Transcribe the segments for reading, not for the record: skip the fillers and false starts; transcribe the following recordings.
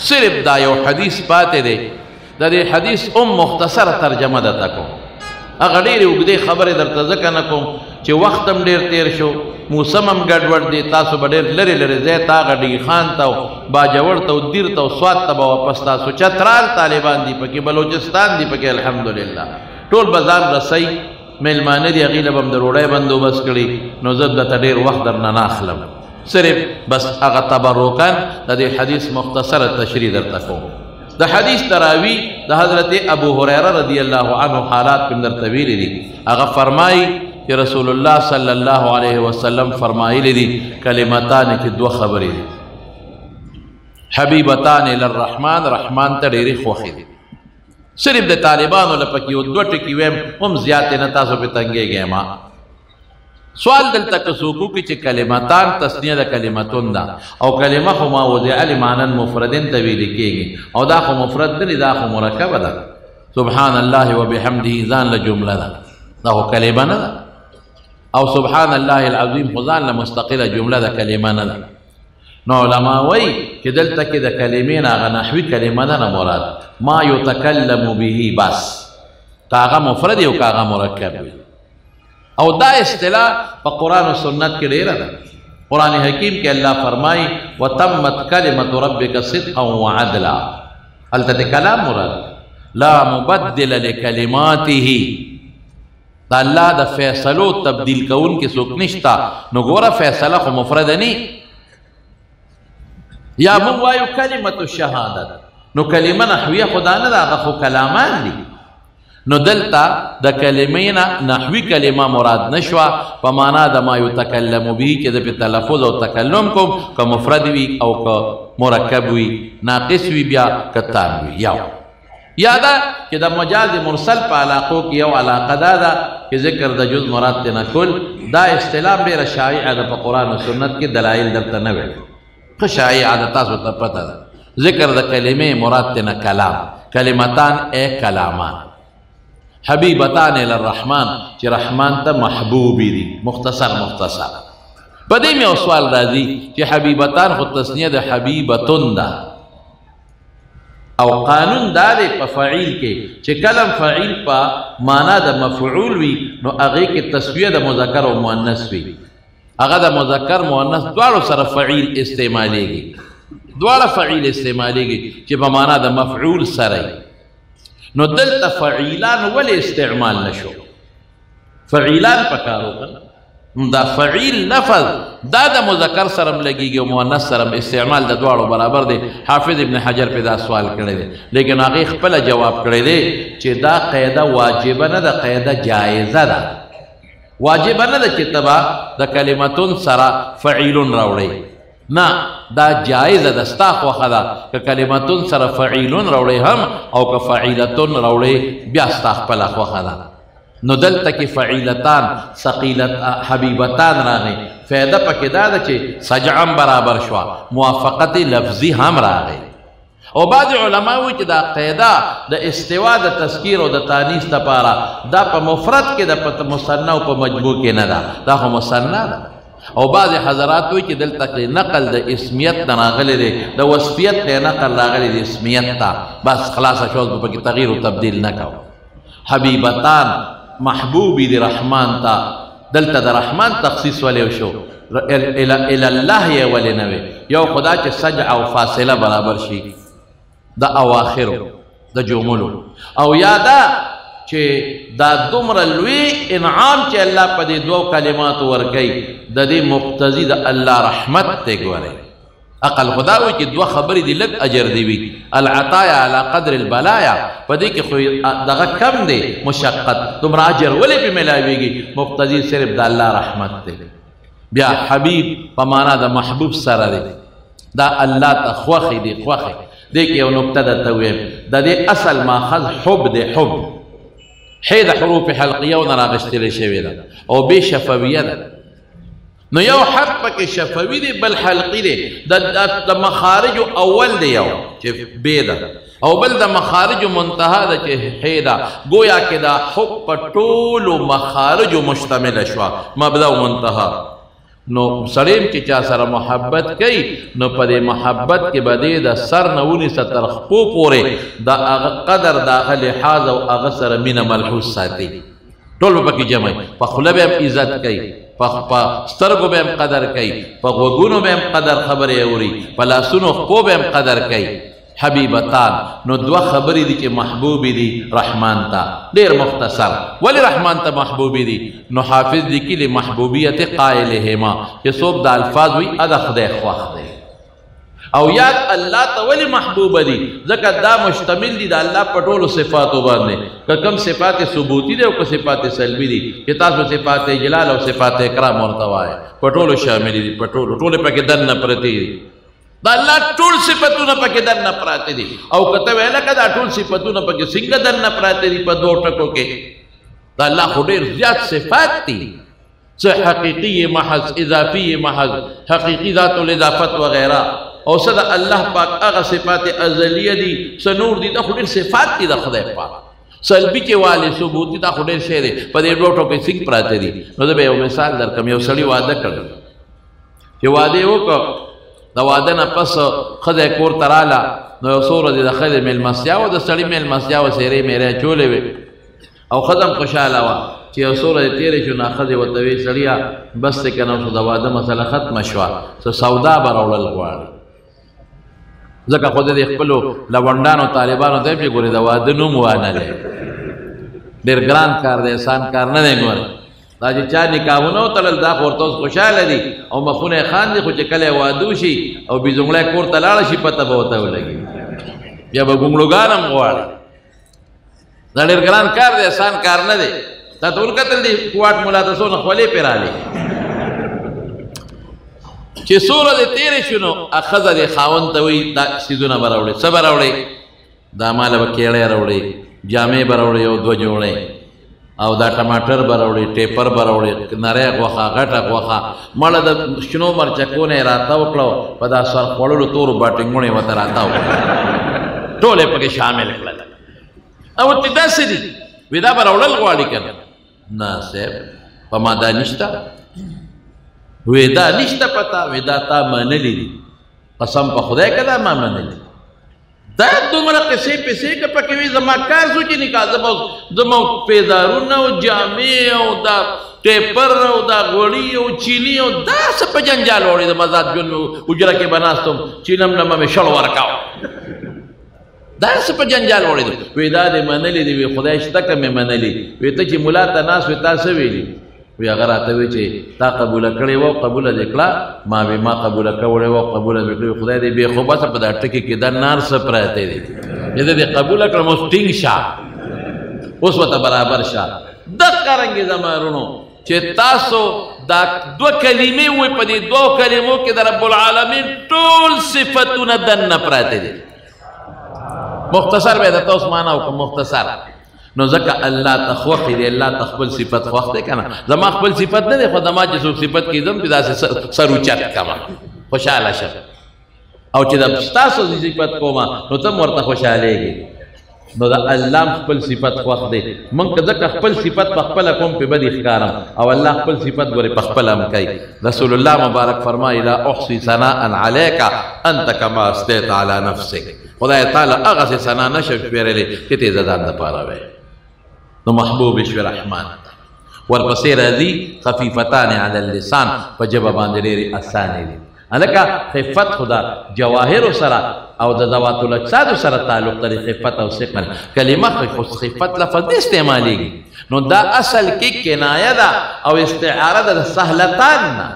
صرف دا یو حدیث پاتے دے دا دے حدیث مختصر ترجمه دا تکو اگا دیر اگدے خبر در تزکا نکم چه وقتم دیر تیر شو موسمم گڑوڑ دے تاسو با دیر لری لری زیت آگا دی خان تاو باجور تاو دیر تاو سوات تا با واپس تاسو چترال طالبان دی پکی بلوچستان دی پکی الحمدللہ طول بزان رسی ملمانه دی اغیل بم در اوڑای بندو بس کری نو زد دا دیر وقت در نناخلم صرف بس اگا تبروکان دا دی حدیث مختصر تشریح در تکو دا حدیث تراوی دا حضرت ابو حریرہ رضی اللہ عنہ حالات پم در طویل دی اگا فرمائی کہ رسول اللہ صلی اللہ علیہ وسلم فرمائی لی کلمتان کی دو خبری دی حبیبتان للرحمن رحمان تا ڈیری خوخی دی صرف دے طالبانو لپکی دو ٹکی ویم ہم زیادہ نتاسو پہ تنگے گئے ماں سوال دل تک سوکو کی چھ کلمتان تسنیہ دا کلمتون دا او کلمہ خو ما وضع لمعنن مفردن طویلی کے گی او دا خو مفرد دلی دا خو مرکب دا سبحان اللہ و بحمدہ زان لجملہ دا خو کلمہ دا او سبحان اللہ العظیم خزان لمستقل جملہ دا کلمہ دا نو علماء وی کہ دل تک دا کلمین آغا نحوی کلمہ دا مراد ما یتکلم به بس کاغا مفرد او کاغا مرکب او دا اصطلاح پا قرآن و سنت کے لئے رہا قرآن حکیم کے اللہ فرمائی وَتَمَّتْ كَلِمَةُ رَبِّكَ صِدْقًا وَعَدْلًا التت کلام مراد لا مبدل لکلماته دا اللہ دا فیصلو تبدیل کون کی سکنشتا نو گورا فیصلہ خو مفردنی یا موایو کلمت الشہادت نو کلمہ نحویہ خدا ندا غفو کلامان دی نو دلتا دا کلمین نحوی کلمہ مراد نشوا پا مانا دا ما یتکلم بھی کہ دا پی تلفظ او تکلم کم کا مفرد وی او کا مرکب وی ناقص وی بیا کتان وی یاو یادا کہ دا مجاز مرسل پا علاقوں کی یو علاقہ دا کہ ذکر دا جز مراد تینا کل دا اصطلاح بیر شائع دا پا قرآن و سنت کی دلائل در تنوی خشائع دا تاسو تا پتا دا ذکر دا کلمہ مراد تینا کلام کلمتان اے کلامان حبیبتان للرحمن چی رحمان تا محبوبی دی مختصر پدی میں سوال راضی چی حبیبتان خود تسنیہ دا حبیبتن دا او قانون دا دے پا فعیل کے چی کلم فعیل پا مانا دا مفعول وی نو اغی کے تسویہ دا مذکر و مؤنث وی اغا دا مذکر مؤنث دوارو سر فعیل استعمالے گی دوارو فعیل استعمالے گی چی پا مانا دا مفعول سرائی نو دلتا فعیلان ولی استعمال نشو فعیلان پکارو کن دا فعیل لفظ دا مذکر سرم لگی گی و مؤنث سرم استعمال دا دوارو برابر دے حافظ ابن حجر پہ دا سوال کرے دے لیکن آگے خپل جواب کرے دے چی دا قیدہ واجبہ نا دا قیدہ جائزہ دا واجبہ نا دا چی تبا دا کلمتون سرا فعیلون روڑے نا دا جائز دستاق وخدا کہ کلمتون سر فعیلون روڑے ہم او کہ فعیلتون روڑے بیاستاق پلاق وخدا نو دلتا کی فعیلتان سقیلت حبیبتان رانے فیدہ پاکی دادا چھے سجعم برابر شوا موافقت لفظی ہم رانے او بعض علماء ہوئی کہ دا قیدہ دا استوا دا تذکیر و دا تانیس تا پارا دا پا مفرد کے دا پا مصنع و پا مجموع کے ندا دا خو مصنع دا او بعض حضرات ہوئی کہ دل تک نقل دا اسمیت تا ناغلی دے دا وصفیت تے نقل ناغلی دے اسمیت تا بس خلاص شوز با کی تغییر و تبدیل نکو حبیبتان محبوبی دی رحمان تا دل تا دا رحمان تخصیص ولی شو الاللہ یہ ولی نوے یو خدا چے سجع و فاصلہ برابر شی دا اواخر دا جملو او یادا چه دا دمر لوی انعام چه اللہ پا دی دو کلمات ورکی دا دی مقتضی دا اللہ رحمت تے گوارے اقل خدا ہوئی کہ دو خبری دی لگ اجر دیوی العطایا علی قدر البلایا پا دی کہ خوی دا کم دے مشقت دمر اجر ولی پی ملاوی گی مقتضی صرف دا اللہ رحمت تے بیا حبیب پا مانا دا محبوب سر دے دا اللہ تا خوخی دی خوخی دیکھ یو نکتہ دا تویم دا دی اصل ماخذ حب دے حب حید حروف حلقیہ و نراغشتر شوی دا او بے شفویہ دا نو یو حرف پاک شفوی دے بل حلقی دے دا مخارج اول دے یو چه بے دا او بل دا مخارج منتہا دا چه حیدہ گویا کہ دا حب پا طول و مخارج مشتمل شوا مبدا و منتہا نو سړیم چې چا سره محبت کوي نو په دې محبت کې به دې د سر نه ونیسه تر خپو پورې د هغه قدر د هغه لحاظ او هغه سره مینه ملحوظ ساتي ټول به پکې جمع په خوله به هم عزت کوي په سترګو به هم قدر کوي په غوږونو به هم قدر خبرې اوري په لاسونو خپو به هم قدر کوي حبیبتان نو دوه خبرې دي چې محبوبې دي رحمان ته ډېر مختصر ولې رحمان ته محبوبې دي نو حافظ لیکي لمحبوبیت قائلهما چې څوک د الفاظ وي ادا خدای خوښ دی او یاد الله ته ولې محبوبه دي ځکه دا مشتمل دي د الله په ټولو صفاتو باندې که کوم صفات ثبوتي دي او که صفات سلبي دي چې تاسو صفات جلال او صفات اکرام ورته وایي په ټولو شامل دي په ټولو پکې دننه پرتې دي دا الله ټول صفاتونه پکې دننه پراته دي او کته ویل کدا ټول صفاتونه پکې څنګه دننه پراته دي په دوه ټکو کې دا الله خو ډېر زیات صفات دي څه حقیقي محض اضافي محض حقیقي ذات الاضافت وغیرہ او صد الله پاک هغه صفات ازلیه دي سنور دي دا خو ډېر صفات دي د خدای پاک سلبي کې والي ثبوتي دا خو ډېر شی دی په دې دوه ټکو کې څنګه پراته دي نو زه به یو مثال درکم یو سړي واده کړ چې واده وکړ د واده نه پس ښځه کور ته راله نو یو څو ورځې د ښځې مېلمستیا وه د سړي مېلمستیا وه څېرې مېرې چولې وې او ښځه هم خوشحاله وه چې یو څو ورځې تېرې شو نو ښځې ورته وې سړیه بس دی که نه شو د واده مسله ختمه شوه څه سودا به راوړل غواړي ځکه خو د دې خپلو لونډانو طالبانو ته یې چې ګورې د واده نوم وانه دی ډېر ګران کار دی اسان کار نه دی ګورې دا چې چا نکاحونه وتړل دا خو ورته اوس خوشحاله دي او مخونه یې خاندي خو چې کله یې واده وشي او بیزونګړی کور ته لاړه شي پته به ورته ولګي بیا به ګونګړوګان هم غواړي دا ډېر ګران کار دی اسان کار نه دی تا ته ورکتل دي کوواټ ملا ته څونه خولې پرې رالې چې څو ورځې تېرې شو نو ښځه دې خاوند ته وایي دا څیزونه به راوړې څه به راوړې دا ماله به کیړی راوړې جامې به راوړې یو دوه جوړې او دا ټماټر به راوړې ټیپر به راوړې نری غوښه غټه غوښه مړه د شنو مرچکونه یې راتاو کړو په دا سر خوړلو تورو باټینګونه یې ورته راتاو کړل ټول یې پکې شامل کړل او ورته داسې دي وی دا به راوړل غواړي که نه نه صاحب په ما دا نشته وی دا نشته پته وی دا تا منلي دي قسم په خدای که دا ما منلي دا دومره قصې پسې که پکې وي زما کار شو چې نکاح زما پیدارونه او جامې او دا ټیپر او دا غوړي او چیني او دا څه په جنجال وړي د مزاد ژوند حجره کې به ناست وم چینم نه مې شړ ورکاو دا څه په جنجال وړي وی دا دې منلي دي وی خدای شته که مې منلي وی ته چې ملا ته ناست وې تا څه ویلي وی هغه راته وی چې تا قبوله کړې وه قبوله دې کړه ما به ما قبوله کړې وه قبوله دې کړې خدای دې بې خو بسه په دا ټکي کې دا نار څه پراته دي چې دې قبوله کړم اوس ټینګ شه اوس ورته برابر شه دقه رنګې زما وروڼو چې تاسو دا دوه کلمې وایي په دې دوو کلمو کې د رب العالمین ټول صفتونه دننه پراته دي مختصر به درته اوس معنا وکړم مختصر نو ځکه الله ته خوښ دی الله ته خپل صفت خوښ دی که نه زما خپل صفت نه دی خو زما چې څوک صفت کېدم چې داسې سر اوچت کړمه خوشحاله شم او چې د ستاسو صفت کومه نو ته هم ورته خوشحالېږي نو د الله خپل صفت خوښ دی موږ که ځکه خپل صفت په خپله کوم پې بدې ښکارم او الله خپل صفت ګورې په خپله هم کوي رسول الله مبارک فرمایي لا احصي ثناء علیک انت کما اثنیت علی نفسک خدای تعالی هغسې ثنا نشه شمېرلی چې ته د ځان دپاره وایې نو محبوب شو رحمان ورپسې راځي خفیفتان علی اللسان په ژبه باندې ډېرې اسانې دي هلکه خفت خو د جواهرو سره او د ذوات الاجسادو سره تعلق لري خفت او ثقل کلمه خو خفت لفظ نه استعمالیږي نو دا اصل کې کنایه ده او استعاره ده د سهلتان نه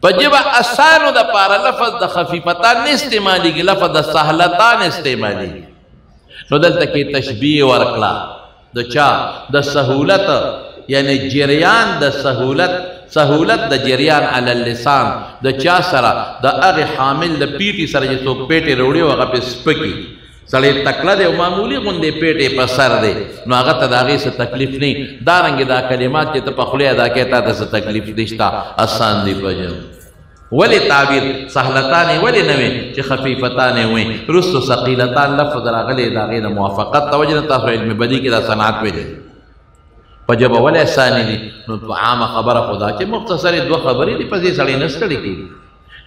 په ژبه اسانو دپاره لفظ د خفیفتان نه استعمالیږي لفظ د سهلتان استعمالیږي نو دلته کې تشبیه ورکړه د چا د سهولت یعنی جریان د سهولت د جریان علی اللسان د چا سره د هغې حامل د پیټي سره چې څوک پیټې راوړي او هغه پې سپکي سړی تکړه دی او معمولي غوندې پیټې په سر دی نو هغه ته د هغې څه تکلیف نه وي دارنګې دا کلمات چې ته په خولې ادا کوې تا ته څه تکلیف نشته اسان دی په ژبه ولې تعبیر سهلتان ولې نه وي چې خفیفتان وي رستو ثقیلتان لفظ راغلی د هغې د موافقت د وجې نه تاسو علم بدي کې دا صنعت ویلی په ژبه ولې اسانې دي نو عامه خبره خو دا چې مختصرې دوه خبرې دي په دې سړی نه ستړی کېږي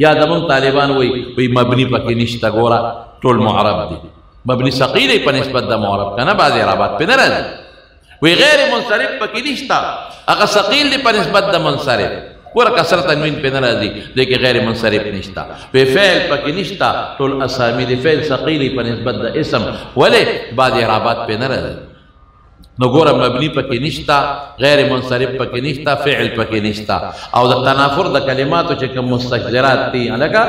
یا زمونږ طالبان وایي مبني پکې نشته ګوره ټول معرب دي مبني ثقیل په نسبت د معرب که نه بعضې اعرابات پې نه راځي وی غیر منصرف پکې نشته هغه ثقیل دی په نسبت د منصرف ګوره کسر تنوین پې نه راځي لیکن غیر منصرف نشته وی فعل پکې نشته ټول اسامي دي فعل ثقیل په نسبت د اسم ولې بعضې اعرابات پې نه راځي نو ګوره مبني پکې نشته غیر منصرف پکې نشته فعل پکې نشته او د تنافر د کلماتو چې کوم مستجرات دي لکه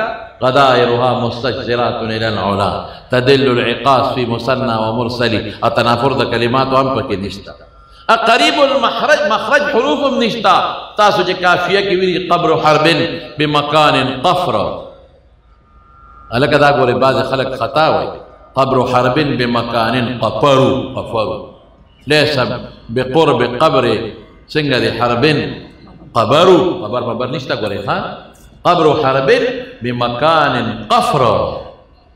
غدائرها مستجرات الى العلا تدل العقاص في مثنى ومرسل التنافر د کلماتو هم پکې نشته قریب المخرج مخرج حروف هم نشته تاسو چې کافیه کې ویلي قبر حرب بمکان قفر هلکه دا ګورې بعضې خلک خطا وایي قبر حرب بمکان قفرو ليس بقرب قبر څنګه دی حربن قبر نشته ګورې ها قبر حرب بمكان قفر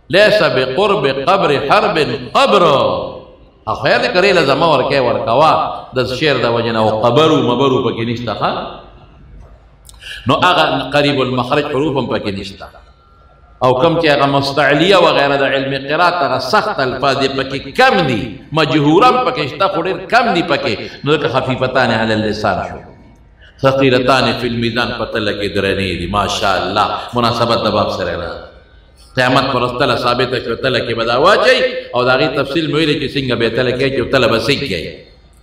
ليس بقرب قبر حرب قبر اخیر دې کرے لازم ورکوا د شعر د وجنه او قبر مبر پکې نشته ها نو هغه قریب المخرج حروف هم پکې نشته او کم چې هغه مستعلیه وغیره د علم قرات هغه سخت الفاظ پکې کم دي مجهورا پکې شته خو ډېر کم دي پکې نو که خفیفتان علی اللسان شو ثقيلتان فی المیزان پته لګې درنې دي ماشاءالله مناسبت د باب سره نه قیامت پر استله ثابت شو تله کې بدا واچي او دا غي تفصیل مې ویل چې څنګه به تله کې چې تله بسې کې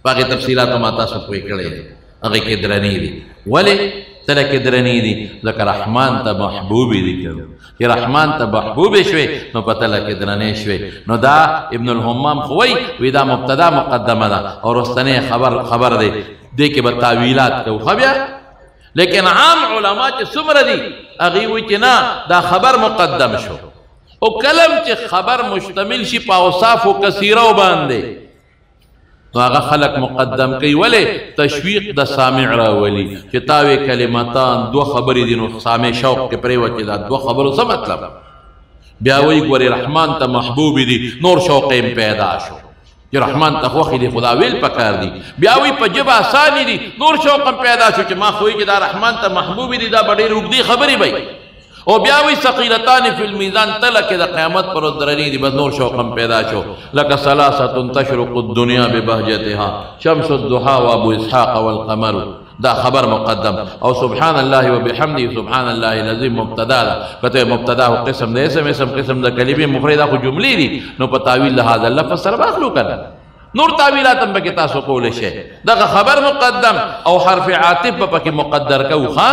باقي تفصيلات ما تاسو کوی کړې هغه کې درنې دي ولې تله کې درنې دي ځکه رحمان ته محبوب دي چې رحمان ته محبوب شوي نو په تله کې درنې شوي نو دا ابن الهمام خوي وی دا مبتدا مقدمه ده او رستنه خبر دی دې کې به تعویلات کوو خو بیا لیکن عام علما چې څومره دي هغې وایي چې نه دا خبر مقدم شو او کلم چې خبر مشتمل شي په اوصافو کثیرو باندې نو هغه خلق مقدم کوي ولې تشویق د سامع راولي چې تاوې کلمتان دوه خبرې دي نو سامع شوق کې پرېوتې دا دوه خبرو څه مطلب بیا وایي ګورې رحمان ته محبوب دي نور شوق یې پیدا شو چې رحمان ته خوښې دي خدا ویل پکار دي بیا وایي په ژبه اسانې دي نور شوق هم پیدا شو چې ما خو چې دا رحمان ته محبوب دي دا به ډېرې اوږدې خبرې وي او بیا وایي ثقیلتان فی المیزان تله کې د قیامت پر ورځ درنې دي بس نور شوق هم پیدا شو لکه ثلاثة تشرق الدنیا ببهجتها شمس الضحى وابو اسحاق والقمر دا خبر مقدم او سبحان الله وبحمده سبحان الله العظیم مبتدا ده کته مبتدا او قسم ده اسم قسم د کلمې مفرده خو جملې دي نو په تعویل هذا اللفظ سره باخلو کنه نور تعویلات هم پکې تاسو کول شي دا خبر مقدم او حرف عاطف پکې مقدر کو ها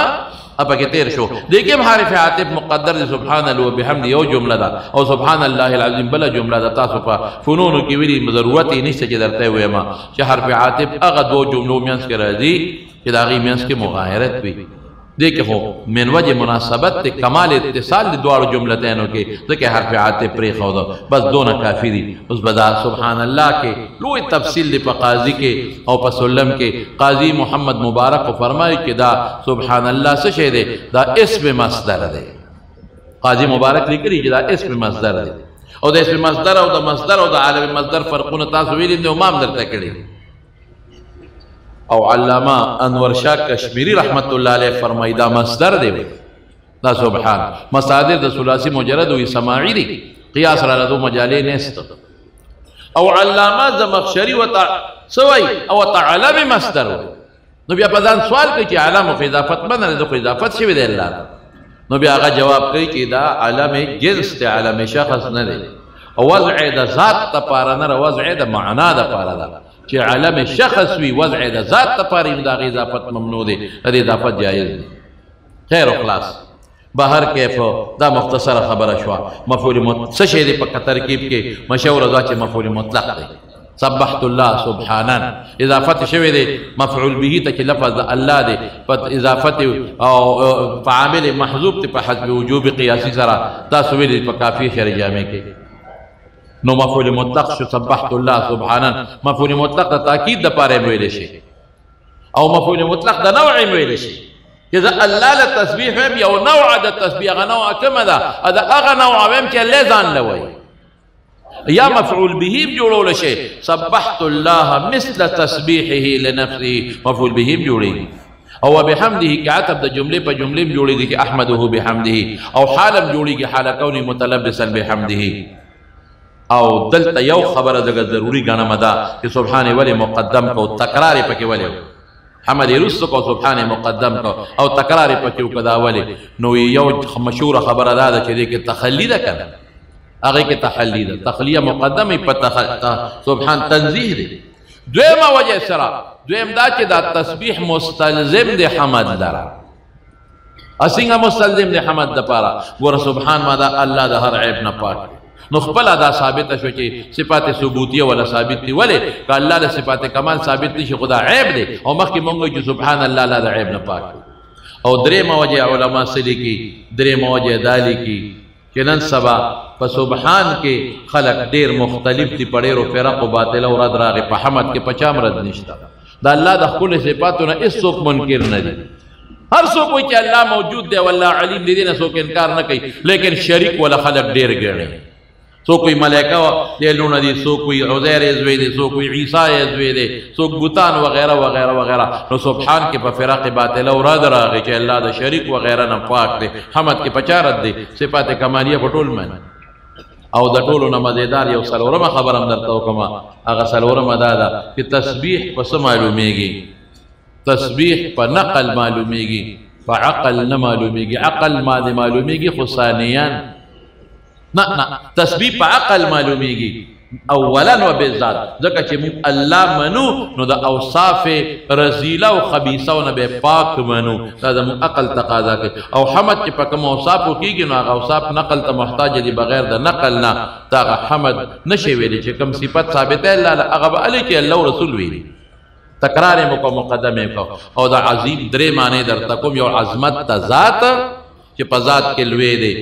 پکې تیر شو دیکھم حرف عاطف مقدر دي سبحان الله وبحمده یو جمله ده او سبحان الله العظیم بل جمله ده تاسو په فنون کې ویلي ضرورت نشته چې درته وایم چې حرف عاطف هغه دو جملو مینس کې راځي چې دا غي مینس کې مغایرت وي دیکھو هو من وجه مناسبت ته کمال اتصال د دوه جملتینو کې ځکه حرف عاطف پرې خو ده بس دونه کافی دي اوس بدا سبحان الله کې لوی تفصیل دی په قاضی کې او په سلم کې قاضی محمد مبارک فرمایي چې دا سبحان الله څه شی دی دا اسم مصدر دی قاضی مبارک لیکلی چې دا اسم مصدر دی او د اسم مصدر او د مصدر او د عالم مصدر فرقونه تاسو ویلي دي امام درته کړی او علامہ انور شاه کشمیری رحمت الله علیه فرمایي دا مصدر دی دا سبحان مصادر د ثلاثی مجرد او سماعی دی قیاس را لدو مجالې نست او علامہ زمخشری وتا سوي او تعلم مصدر نو بیا په ځان سوال کوي چې علامه خو اضافت باندې د خو اضافت شوی دی الله نو بیا هغه جواب کوي چې دا علامه جنس ته علامه شخص نه دی او وضع د ذات لپاره نه وضع د معنا لپاره ده چې علم شخص وي وضع د ذات لپاره دا غي اضافت ممنوع دي د اضافت جایز دي خیر او خلاص بهر کیف دا مختصره خبره شو مفعول څه شی دی په ترکیب کې مشهور دا چې مفعول مطلق دی سبحت الله سبحانا اضافت شوی دی مفعول به ته چې لفظ الله دی په اضافت او فعامل محذوف ته په حسب وجوب قیاسی سره تاسو ویل په کافی شرع جامع کې نو مفعول مطلق شو سبحت الله سبحانا مفعول مطلق د تاکید د پاره ویل شي او مفعول مطلق د نوع ویل شي اذا الله له تسبیح هم یو نوع د تسبیح غ نوع کومه ده دا هغه نوع هم چې الله ځان لوي یا مفعول به جوړول شي سبحت الله مثل تسبیحه لنفسه مفعول به جوړي او بحمده کې عطف د جملې په جملې جوړيږي چې احمده بحمده او حالم جوړيږي حال کونی متلبسا بحمده او دلته یو خبره دغه ضروری ګڼم ده چې سبحان ولی مقدم کو تکرار پکې ولی حمد رسو کو سبحان مقدم کو او تکرار پکې وکدا ولی نو یو مشهور خبره ده چې دې کې تخلی ده کنه هغه کې تخلی ده تخلیه مقدمه په سبحان تنزیه ده دویمه وجه سره دویم دا چې دا تسبیح مستلزم دی حمد لرا اسینګه مستلزم دی حمد د پاره ګوره سبحان ما دا الله د هر عیب نه پاک نو خپل دا ثابت شو چې صفات ثبوتیه ولا ثابت دي ولې ک الله د صفات کمال ثابت دي چې خدا عیب دی او مخکې مونږ چې سبحان الله لا د عیب نه پاک او درې موجه علما سلی کی درې موجه دالی کی چې نن سبا په سبحان کې خلق ډیر مختلف دي پړېرو فرق او باطل او رد راغی په حمد کې پچام رد نشته دا الله د خپل صفاتونه هیڅ څوک منکر نه دي هر څوک وایي چې الله موجود دی والله علیم دي نه څوک انکار نه کوي لیکن شریک ولا خلق ډیر ګڼي څوک وایي ملائکه دی لونه دي څوک وایي عزیر زوی دي څوک وایي عیسی زوی دي څوک بوتان وغیرہ وغیرہ وغیرہ نو سبحان کې په فرق باطل او رد راغی چې الله د شریک وغیرہ نه پاک دی حمد کې پچارت دی صفات کمالیه په ټول من او د ټولو نه مزیدار یو څلورمه خبره هم درته وکړم هغه څلورمه دا ده چې تسبیح په څه معلومیږي تسبیح په نقل معلومیږي په عقل نه معلومیږي عقل ما دې معلومیږي خو ثانیان نه تسبیح په عقل معلومیږي اولا و بالذات ځکه چې موږ الله منو نو د اوصاف رذیله او خبیثه نه به پاک منو دا زموږ عقل تقاضا کوي او حمد چې په کوم اوصافو کېږي نو هغه اوصاف نقل ته محتاج دي بغیر د نقل نه دا حمد نشي ویلی چې کوم صفت ثابته الله هغه به علی کې الله رسول ویلي تکرار مو کو مقدمه کو او دا عظیم درې معنی درته کوم یو عظمت ته ذات چې په ذات کې لوی دی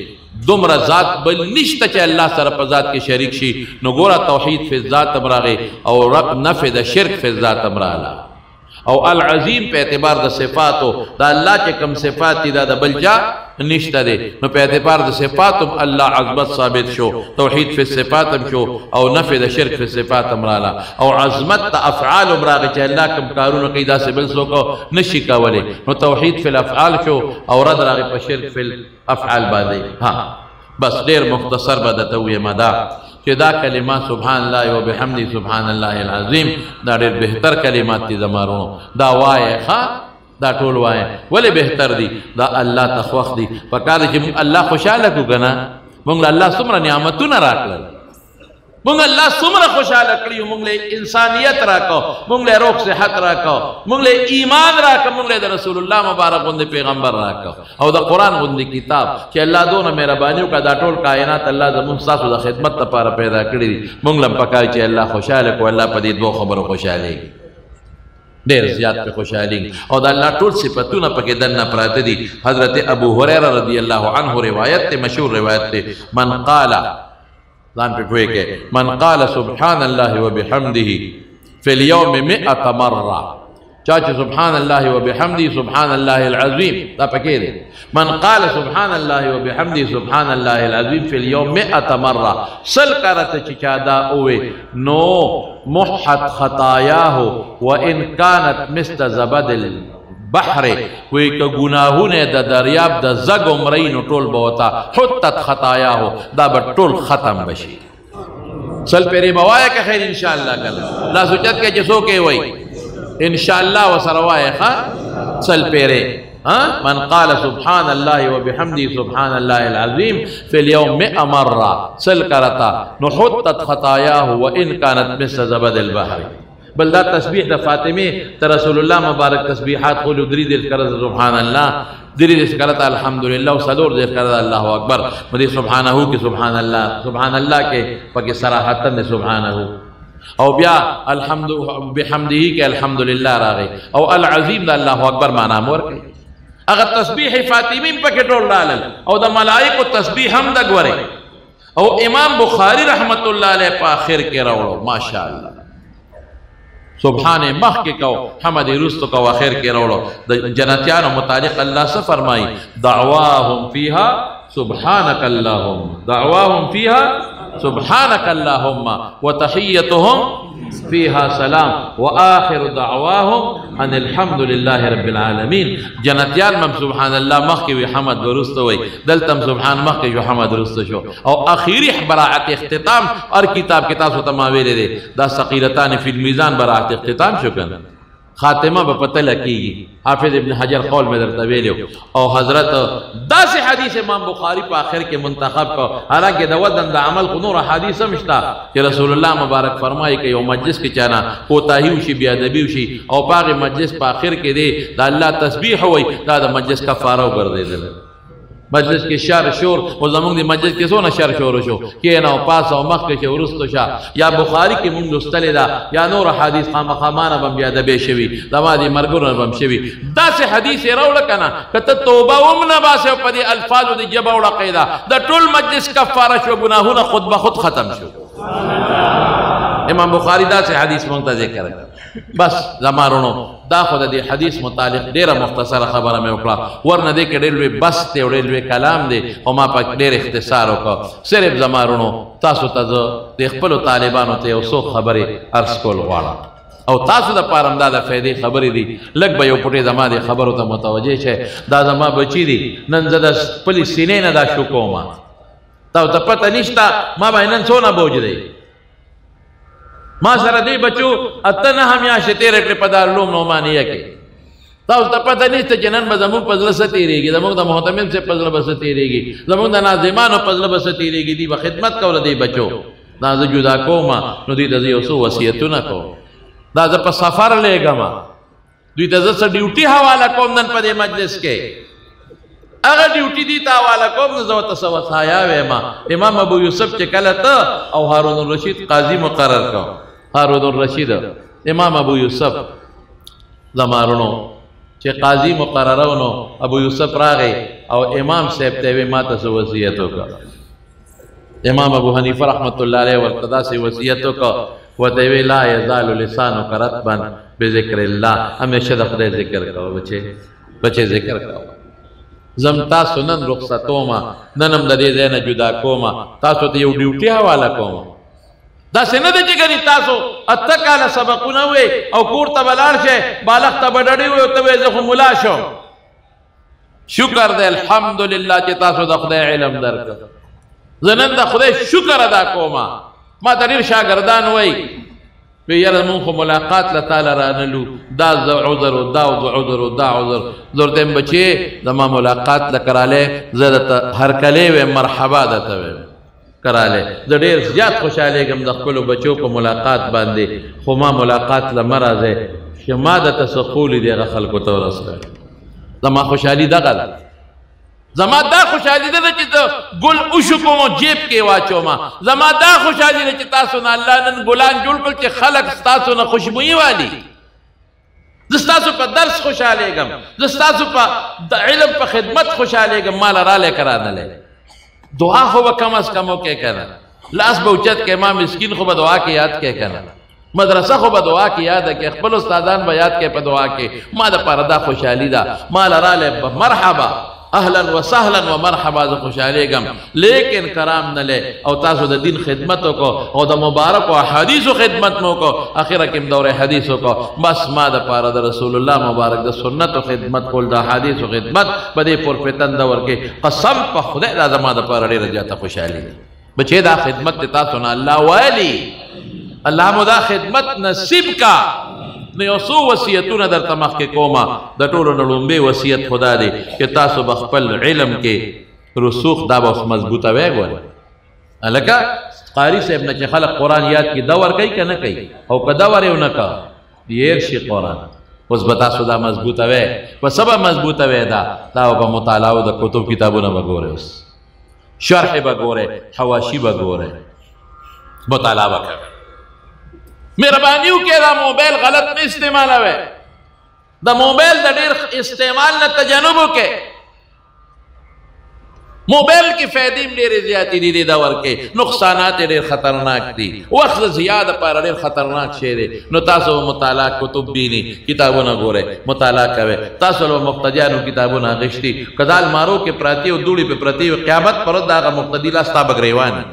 دومره ذات بل نشته چې الله سره په ذات کې شریک شي نو ګوره توحید فی ذات امراغه او رب نفی د شرک فی ذات امراله او العظیم په اعتبار د صفاتو دا الله چې کوم صفات دي دا د بل چا نشته دي نو په اعتبار د صفاتو الله عظمت ثابت شو توحید فی صفات شو او نفی د شرک فی صفات امراله او عظمت د افعال امراغه چې الله کوم کارونه کوي دا سبل څوک نشي کولای نو توحید فی الافعال شو او رد راغی په شرک فی الافعال باندې ها بس ډیر مختصر به درته ویم دا چې دا کلمات سبحان الله و بحمده سبحان الله العظیم دا ډېر بهتر کلمات دي زمارونو دا وایه ښه دا ټول وایه ولې بهتر دي دا الله ته خوښ دي پکار دی چې الله خوشحاله کړو که نه موږ له الله څومره نعمتونه راکړل موږ الله څومره خوشحاله کړي موږ له انسانیت راکړو موږ له روغ صحت راکړو موږ له ایمان راکړو موږ له د رسول الله مبارک غوندې پیغمبر راکړو او د قرآن غوندې کتاب چې الله دونه مهرباني وکړه دا ټول کائنات الله زموږ ستاسو د خدمت لپاره پیدا کړي دي موږ له هم پکار چې الله خوشحاله کړو الله په دې دوه خبرو خوشحالېږي ډېر زیات پې خوشحالېږي او د الله ټول صفتونه پکې دننه پراته دي حضرت ابو هریره رضی الله عنه روایت دی مشهور روایت دی من قال ځان پې پوهې کې من قال سبحان الله وبحمده فی اليوم 100 مره چا چې سبحان الله وبحمده سبحان الله العظیم دا پکې دی من قال سبحان الله وبحمده سبحان الله العظیم فی اليوم 100 مره سل کرته چې چا دا اوې نو محت خطایاه وان كانت مثل زبد بحر وی که گناهونه د دریاب د زګ عمرې نو ټول به وتا حتت خطایاه دا به ټول ختم بشي سل پیرې بوایه که خیر ان شاء الله کله لا سوچت کې چې څوک یې وایي ان شاء الله وسره وایه ښه سل پیرې من قال سبحان الله وبحمده سبحان الله العظيم في اليوم 100 مرة سل کرتا نو حتت خطاياه وان كانت مثل زبد البحر بل دا تسبیح د فاطمه ته رسول الله مبارک تسبیحات قول درې دې کړه سبحان الله درې دې کړه الحمدلله او صدور دې کړه الله اکبر مدي سبحانه کې سبحان الله کې پکې صراحتن سبحانه او بیا الحمد بحمده کې الحمدلله راغی او العظیم د الله اکبر معنا مور کوي اگر تسبیح فاطمی پکې ټول رالل او د ملائکو تسبیح هم د غوري او امام بخاری رحمت الله علیه په اخر کې راوړو ماشاءالله سبحان مخ کې کو حمد رستو کو اخر کې راوړو د جنتیانو متعلق الله څه فرمایي دعواهم فيها سبحانك اللهم دعواهم فيها سبحانك اللهم وتحيتهم فيها سلام وآخر دعواهم ان الحمد لله رب العالمين. جنتیان مم سبحان الله مخی وی حمد ورسته وی، دلتم سبحان مخی جو حمد ورسته شو. او اخیری براعت اختتام اور کتاب کے تاسو تماویلے دے دا ثقیلتان فی المیزان براعت اختتام شو کن خاتمہ با پتہ لکیگی. حافظ ابن حجر قول میں در طویلیو او حضرت دا سے حدیث امام بخاری پا آخر کے منتخب کو، حالانکہ دا ودن دا عمل خنور حدیث مشتا کہ رسول اللہ مبارک فرمائی کہ یو مجلس کی چانا کوتاہیو شی بیادبیو شی او پاغ مجلس پا آخر کے دے دا اللہ تسبیح ہوئی دا مجلس کفارو کر دے دے مجلس کے شر شور و زمون دی مجلس کے سونا شر شور شو کینا و پاسا و مخ کے ورستو شا یا بخاری کی مونگ لستل دا یا نور حدیث خام خامانا بم بیادبی شوی دا دی مرگرن بم شوی دا سے حدیث رو لکنا کتا توبہ امنا باسے و پدی الفاظ دی جبا و قیدا دا طول مجلس کفارہ شو گناہونا خود بخود ختم شو. امام بخاری دا سے حدیث مونگتا ذکر ہے. بس زمارونو دا خود دی حدیث متعلق دیر مختصر خبر میں اکڑا ورنہ دے کے ریلوے بس تے ریلوے کلام دے او ما پاک دیر اختصار ہوکا صرف زمارونو تاسو تازو دے خپلو طالبانو تے او سو خبری عرض کول غواړم او تاسو دا پارم دا فیدی خبری دی لگ با یو پوٹی زما دی خبرو تا متوجہ چھے دا زما بچی دی نن زدہ پلی سینے نا دا شکو ما تاو تا پتہ نشتا ما با نن سونا بوج دی ما سر دی بچو اتنا ہم یہاں شتیر اکڑی پدار لوم نومانیہ کے تاو تا پتہ نیستا چنن با زمون پزل ستی رہی زمون دا محتمل سے پزل بستی رہی زمون دا نازمانو پزل بستی رہی دی با خدمت کول دی بچو دا دا جدا کو ما نو دی دا زیوسو وسیعتو نا کو دا دا پا سفر لے گا ما دوی دا زد سا ڈیوٹی حوالا کوم دن پا دے مجلس کے اگر ڈیوٹی دیتا حوالا کوم نزو تصوت آیاوے ما امام ابو یوسف چکلتا او ہارون الرشید قاضی مقرر کا ہارون الرشید امام ابو یوسف زمارونو چه قاضی مقررونو ابو یوسف را گئی او امام صاحب تیوی ما تسو وسیعتو کا امام ابو حنیفہ رحمت اللہ علیہ والقضاء سے وسیعتو کا وَتَوِي لَا يَزَالُ لِسَانُكَ رَطْبًا بِذِكْرِ اللَّهِ ہمیشہ دخلے ذکر کرو بچے ذکر کرو زم تاسو نن رخصتو ما ننم دا دے زین جدا کو ما تاسو تا یو ڈیوٹی حوالا کو ما دا سنہ دے چی گنی تاسو اتکالا سبقونا ہوئے او کور تا بلار شے بالخ تا بڑھڑی ہوئے توے زخو ملا شو شکر دے الحمدللہ چی تاسو دا خدای علم در کر زنن دا خدای شکر ادا کو ما تریر شاگردان ہوئی پہ یار من خو ملاقات لطال رانلو دا عذر و دا عذر و دا عذر زورتیں بچے دا ما ملاقات لکرالے زدتا ہر کلے وے مرحبا دتا وے کرالے دا دیر زیاد خوشحالے گم دا کلو بچوں کو ملاقات باندے خو ما ملاقات لمراز ہے شما دا تسخولی دے غا خلقو تورس ہے دا ما خوشحالی دا غل زما دا خوشحالی دا چی تا گل اشکو مو جیب کے واچو ما زما دا خوشحالی دا چی تاسو نا اللہ نن گلان جول کل چی خلق تاسو نا خوشبوئی والی دستاسو پا درس خوشحالے گم دستاسو پا علم پا خدمت خوشحالے گم مالا را لے کرانا لے دعا خوبا کم از کمو کے کنا لاس بوچت کے امام مسکین خوبا دعا کے یاد کے کنا مدرسہ خوبا دعا کی یاد ہے کہ اخبر استادان با یاد کے پا دعا کے ما دا پاردا خوشحالی دا مالا را لے مرحبا اہلاً و سہلاً و مرحبا ز خوشحالی گم لیکن کرام نہ لے او تاسو دا دین خدمتو کو او دا مبارک و حدیث و خدمت مو کو آخرہ کم دور حدیثو کو بس ما دا پارا دا رسول اللہ مبارک دا سنت و خدمت کول دا حدیث و خدمت بدے پرفتن دور کے قسم پا خدای دا ما دا پارا دیر جاتا خوشحالی بچے دا خدمت تاسو نا اللہ والی اللہ مو دا خدمت نصیب کا نیوسو وسیعتون در تمخ کے کوما در طول نلومبے وسیعت خدا دے کہ تاسو بخپل علم کے رسوخ دا باس مضبوطہ ویگ ہوئے لکہ قاری صاحب نے خلق قرآن یاد کی دور کئی کہ نہ کئی او کہ دور ایو نکا یہ ارشی قرآن اس بتاسو دا مضبوطہ ویگ و سبا مضبوطہ ویگ دا با مطالعہ دا کتب کتابوں نہ بگورے اس شرح بگورے حواشی بگورے مطالعہ بگورے مہربانیوں کے دا موبیل غلط میں استعمال ہوئے دا موبیل دا دیر استعمال نہ تجنبو کے موبیل کی فیدیم دیر زیادی دی دور کے نقصانات دیر خطرناک دی وقت زیادہ پارا دیر خطرناک شیرے نو تاسو مطالعہ کتب بینی کتابوں نہ گورے مطالعہ کوئے تاسو لو مقتدیانو کتابوں نہ غشتی کدال مارو کے پراتی و دوڑی پہ پراتی و قیامت پرد داغا مقتدی لاستا بگریوانی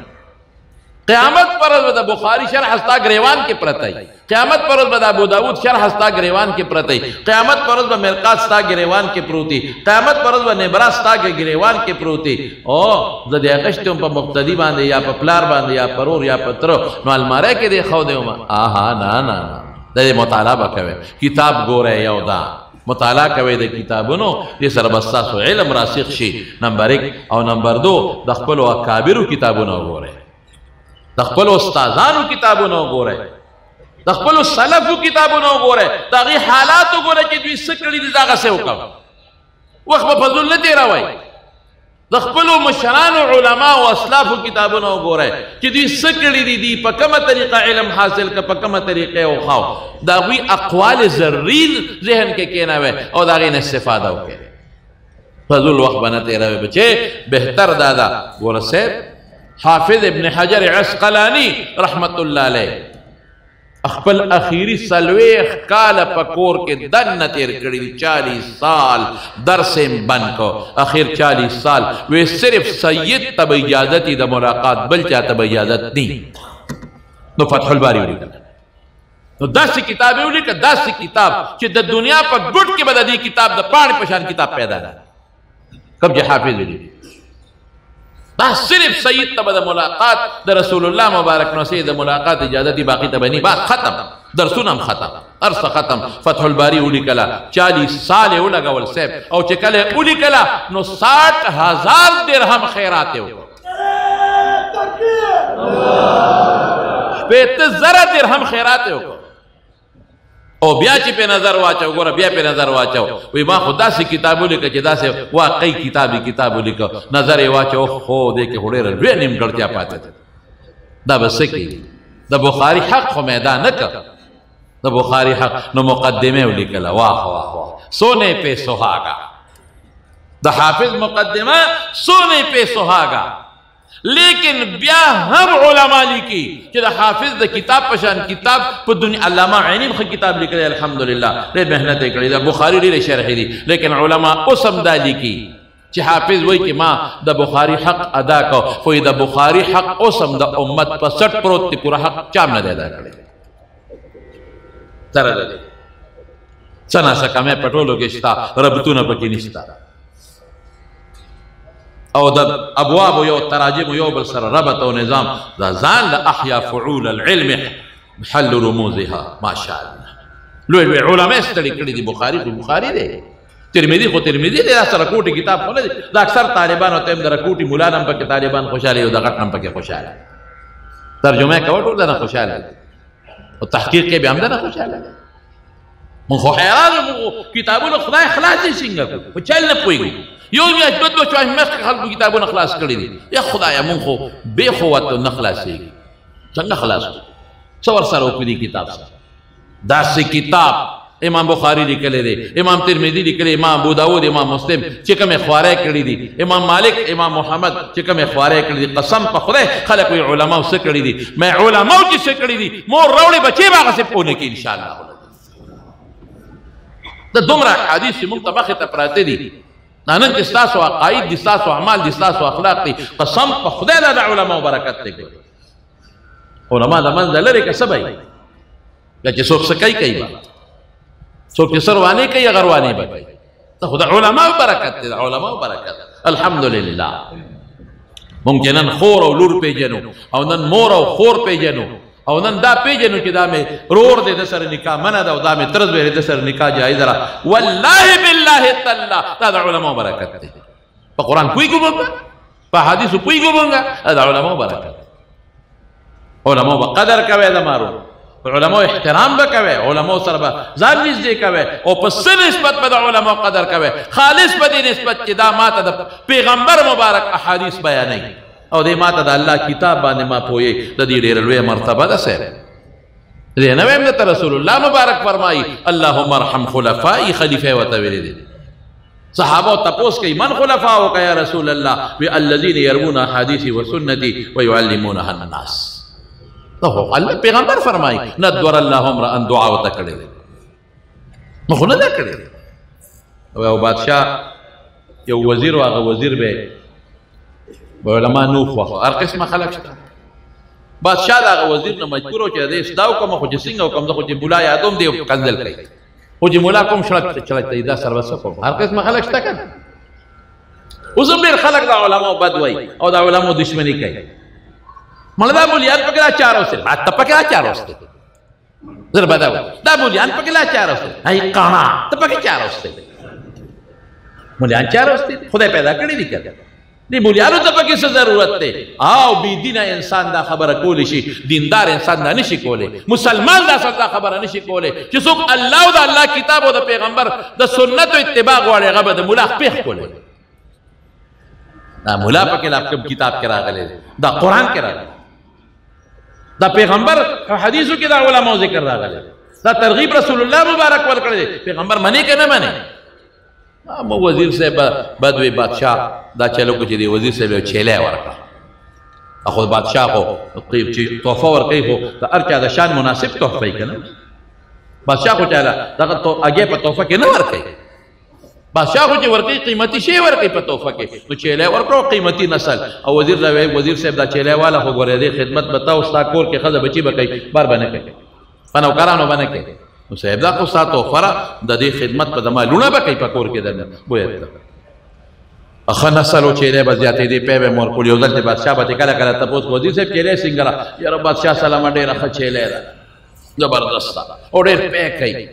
قیامت پر ورځ د بخاری شرح ستا گریوان کې پرته قیامت پر ورځ د ابو داود شرح ستا گریوان کې پرته قیامت پر ورځ د مرقات ستا گریوان کې پروتي قیامت پر ورځ د نبرا ستا گریوان کې پروتي او د دې اغشتم په مقتدی باندې یا په پلار باندې یا پرور یا پتر نو الماره کې دی خو دیوم آها نه د مطالعه کوي کتاب ګوره یو دا مطالعه کوي د کتابونو دې سره بس تاسو علم راسخ شي نمبر 1 او نمبر 2 د خپل اکابرو کتابونو ګوره د خپل استادانو کتابونو ګوره د خپل سلفو کتابونو ګوره دغه حالات ګوره چې دوی سکړي دي داغه څه وکړه وخت په فضل نه تیروي د خپل مشرانو علما او اسلاف کتابونو ګوره چې دوی سکړي دي په کومه طریقه علم حاصل ک په کومه طریقه او خاو دا وی اقوال زرین ذهن کې کېناوي او داغه نه استفاده وکړي فضل وخت باندې تیروي بچي بهتر دادا ګوره سه حافظ ابن حجر عسقلانی رحمت الله علیه خپل اخیری سلویخ کال پکور کې دن تیر کړی 40 سال درس بن کو اخر 40 سال وی صرف سید تب اجازت د ملاقات بل چاته به اجازت نی نو فتح الباری ولیکل نو داسې کتاب ولیکل داسې کتاب چې د دنیا په ګډ کې به د دې کتاب د پاڼې په شان کتاب پیدا نه کب چې حافظ ولیکل دا صرف سید تب د ملاقات د رسول الله مبارک نو سید ملاقات اجازت باقی تبنی بعد ختم درسونه ختم ارس ختم فتح الباری ولیکلا 40 سال ولګول سیب او چې کله ولیکلا نو 60,000 درهم خیرات یو 50,000 درهم خیرات یو او بیا چې په نظر واچو ګوره بیا په نظر واچو وی ما خدا سي کتاب لیکه چې داسې واقعي کتاب لیکه نظر واچو خو دې کې هډېر لوی نیمګړتیا پاتې دا بس کې د بخاری حق خو میدان نه کړ د بخاری حق نو مقدمه ولیکله واه سونے پہ سہاگا د حافظ مقدمه سونے پہ سہاگا لیکن بیا هم علماء لیکي چې د حافظ د کتاب پشان کتاب په دنیا علامه عینی خو کتاب لیکلی الحمدلله ډېر مهنت یې کړې ده بخاري ډېرې شرح دي لیکن علما اوس هم دا لیکي چې حافظ وایي چې ما د بخاري حق ادا کو خو د بخاري حق اوس هم د امت په سټ پروت دی پوره حق چا نه دی ادا کړی تر دې څه ناسه کمې پټولو کې شته ربطونه پکې نشته او د ابواب یو تراجم یو بل سره ربط او نظام دا ځان له احیا فعول العلم حل رموزها ماشاء الله لوی علماء ستړي کړي دي بخاری خو بخاری دی ترمذی خو ترمذی دی سره کوټي کتاب خو نه دی دا اکثر طالبانو ته در کوټي مولا نم پکې طالبان خوشاله او د غټ نم پکې خوشاله ترجمه کوي ټول نه خوشاله او تحقیق کې به هم نه خوشاله مون خو حیران کتابونه خدای خلاص څنګه کو چل نه پويږي یو میاشت بدلو چې مخکې خلکو کتابونه خلاص کړي دي یا خدایه مونږ خو بې قوت نه خلاصېږي څنګه خلاص څه ورسره وکړي کتاب سره داسې کتاب امام بخاری لیکلی دی امام ترمذی لیکلی امام ابو داود امام مسلم چې کومې خوارۍ کړي دي امام مالک امام محمد چې کومې خوارۍ کړي دي قسم په خدای خلک وایي علماو څه کړي دي مې علماو چې څه کړي دي مور راوړي بچې به هغسې پوه نه کړي انشاءالله د دومره احادیث چې مونږ ته مخې ته پراته دي نن چې ستاسو عقاید دي ستاسو اعمال دي ستاسو اخلاق دي قسم په خدای دا د علماو برکت دی علما د منځه لرې که څه به یا چې څوک څه کوي به څوک چې څه روانې کوي هغه روانې به کوي دا خو د علماو برکت دی د علماو برکت الحمدلله مونږ چې نن خور او لور پیژنو او نن مور او خور پیژنو او نن دا پیژنو چې دا مې رور دی د سره نکاح منع ده او دا مې ترز دی د سره نکاح جایز ده والله بالله تعالی دا د علماو برکت دی په قرآن پوهېږو مونږ په حدیثو پوهېږو مونږ دا د علماو برکت علماو به قدر کوئ د مارو علماو احترام به کوئ علماو سره به ځان نږدې کوئ او په څه نسبت به د علماو قدر کوئ خالص په دې نسبت چې دا ماته د پیغمبر مبارک احادیث بیانوي او دې ماته د الله کتاب باندې ما پوهې د دې ډېره لویه مرتبه ده صاحب دې نه وایم درته رسول الله مبارک فرمایي اللهم ارحم خلفائي خلیفه ورته ویلي دي صحابه تپوس کوي من خلفاؤک یا رسول الله وی الذین یروون احادیثی و سنتی و یعلمونها الناس الله پیغمبر فرمایي ندور الله امرا ان دعا وته کړي نو خو نه ده کړي او بادشاہ یو وزیر او هغه وزیر به علماء نو خو هر قسمه خلق شته بادشاہ دا وزیر نه مجبور و چې دې اصلاح وکړم خو چې څنګه وکړم زه خو چې ملا یادوم دی کنځل کوي خو چې ملا کوم چلک دی دا سر بس کوم هر قسم خلک شته کنه اوس هم ډېر خلک د علماو بد وایي او د علماو دشمني کوي مړه دا مولیان پکې لا چار اوسه ته پکې لا چار اوسه زر بداو دا مولیان پکې لا چار اوسه ای قانا ته پکې چار اوسه مولیان چار اوسه خدای پیدا کړی دی کنه دی مولیانو ته پکې څه ضرورت دی او بی دینه انسان دا خبره کولی شي دیندار انسان دا نشي کولی مسلمان دا څه خبره نشي کولی چې څوک الله او د الله کتاب او د پیغمبر د سنت اتباع غواړي هغه به د مولا خپېخ کولی دا مولا پکې لا کوم کتاب کې راغلی دا قرآن کې راغلی دا پیغمبر حدیثو کې دا علماء ذکر راغلی دا ترغیب رسول الله مبارک ورکړی پیغمبر منی که نه منی مو وزیر صاحب بدوی بادشاہ دا چلو کو چې دی وزیر صاحب چیلې ورکړه اخو بادشاہ خو چې تحفه ورکوي خو د هر چا د شان مناسب تحفه یې که نه بادشاہ خو چاله دغه هګۍ په تحفه کې نه ورکوي بادشاہ خو چې ورکوي قیمتي شی ورکوي په تحفه کې نو چیلې ورکړو قیمتي نسل او وزیر صاحب دا چیلې والا خو ګورې دی خدمت به تا او ستا کور کې ښځه بچي به کوي بار به نه کوي په نوکرانو به نه کوي نو صاحب دا خو ستا تحفه ده د دې خدمت په دما لونه به کوي په کور کې درنه بویت ښه نسل و چیلې به زیاتېدې پی به مور کول یو ځل چې بادشاه به کله کله تپوس وزیر صاحب چیلې څنګه ده یاره بادشاه سلامه ډېره ښه چیلې ده زبردسته او ډېر پی کوي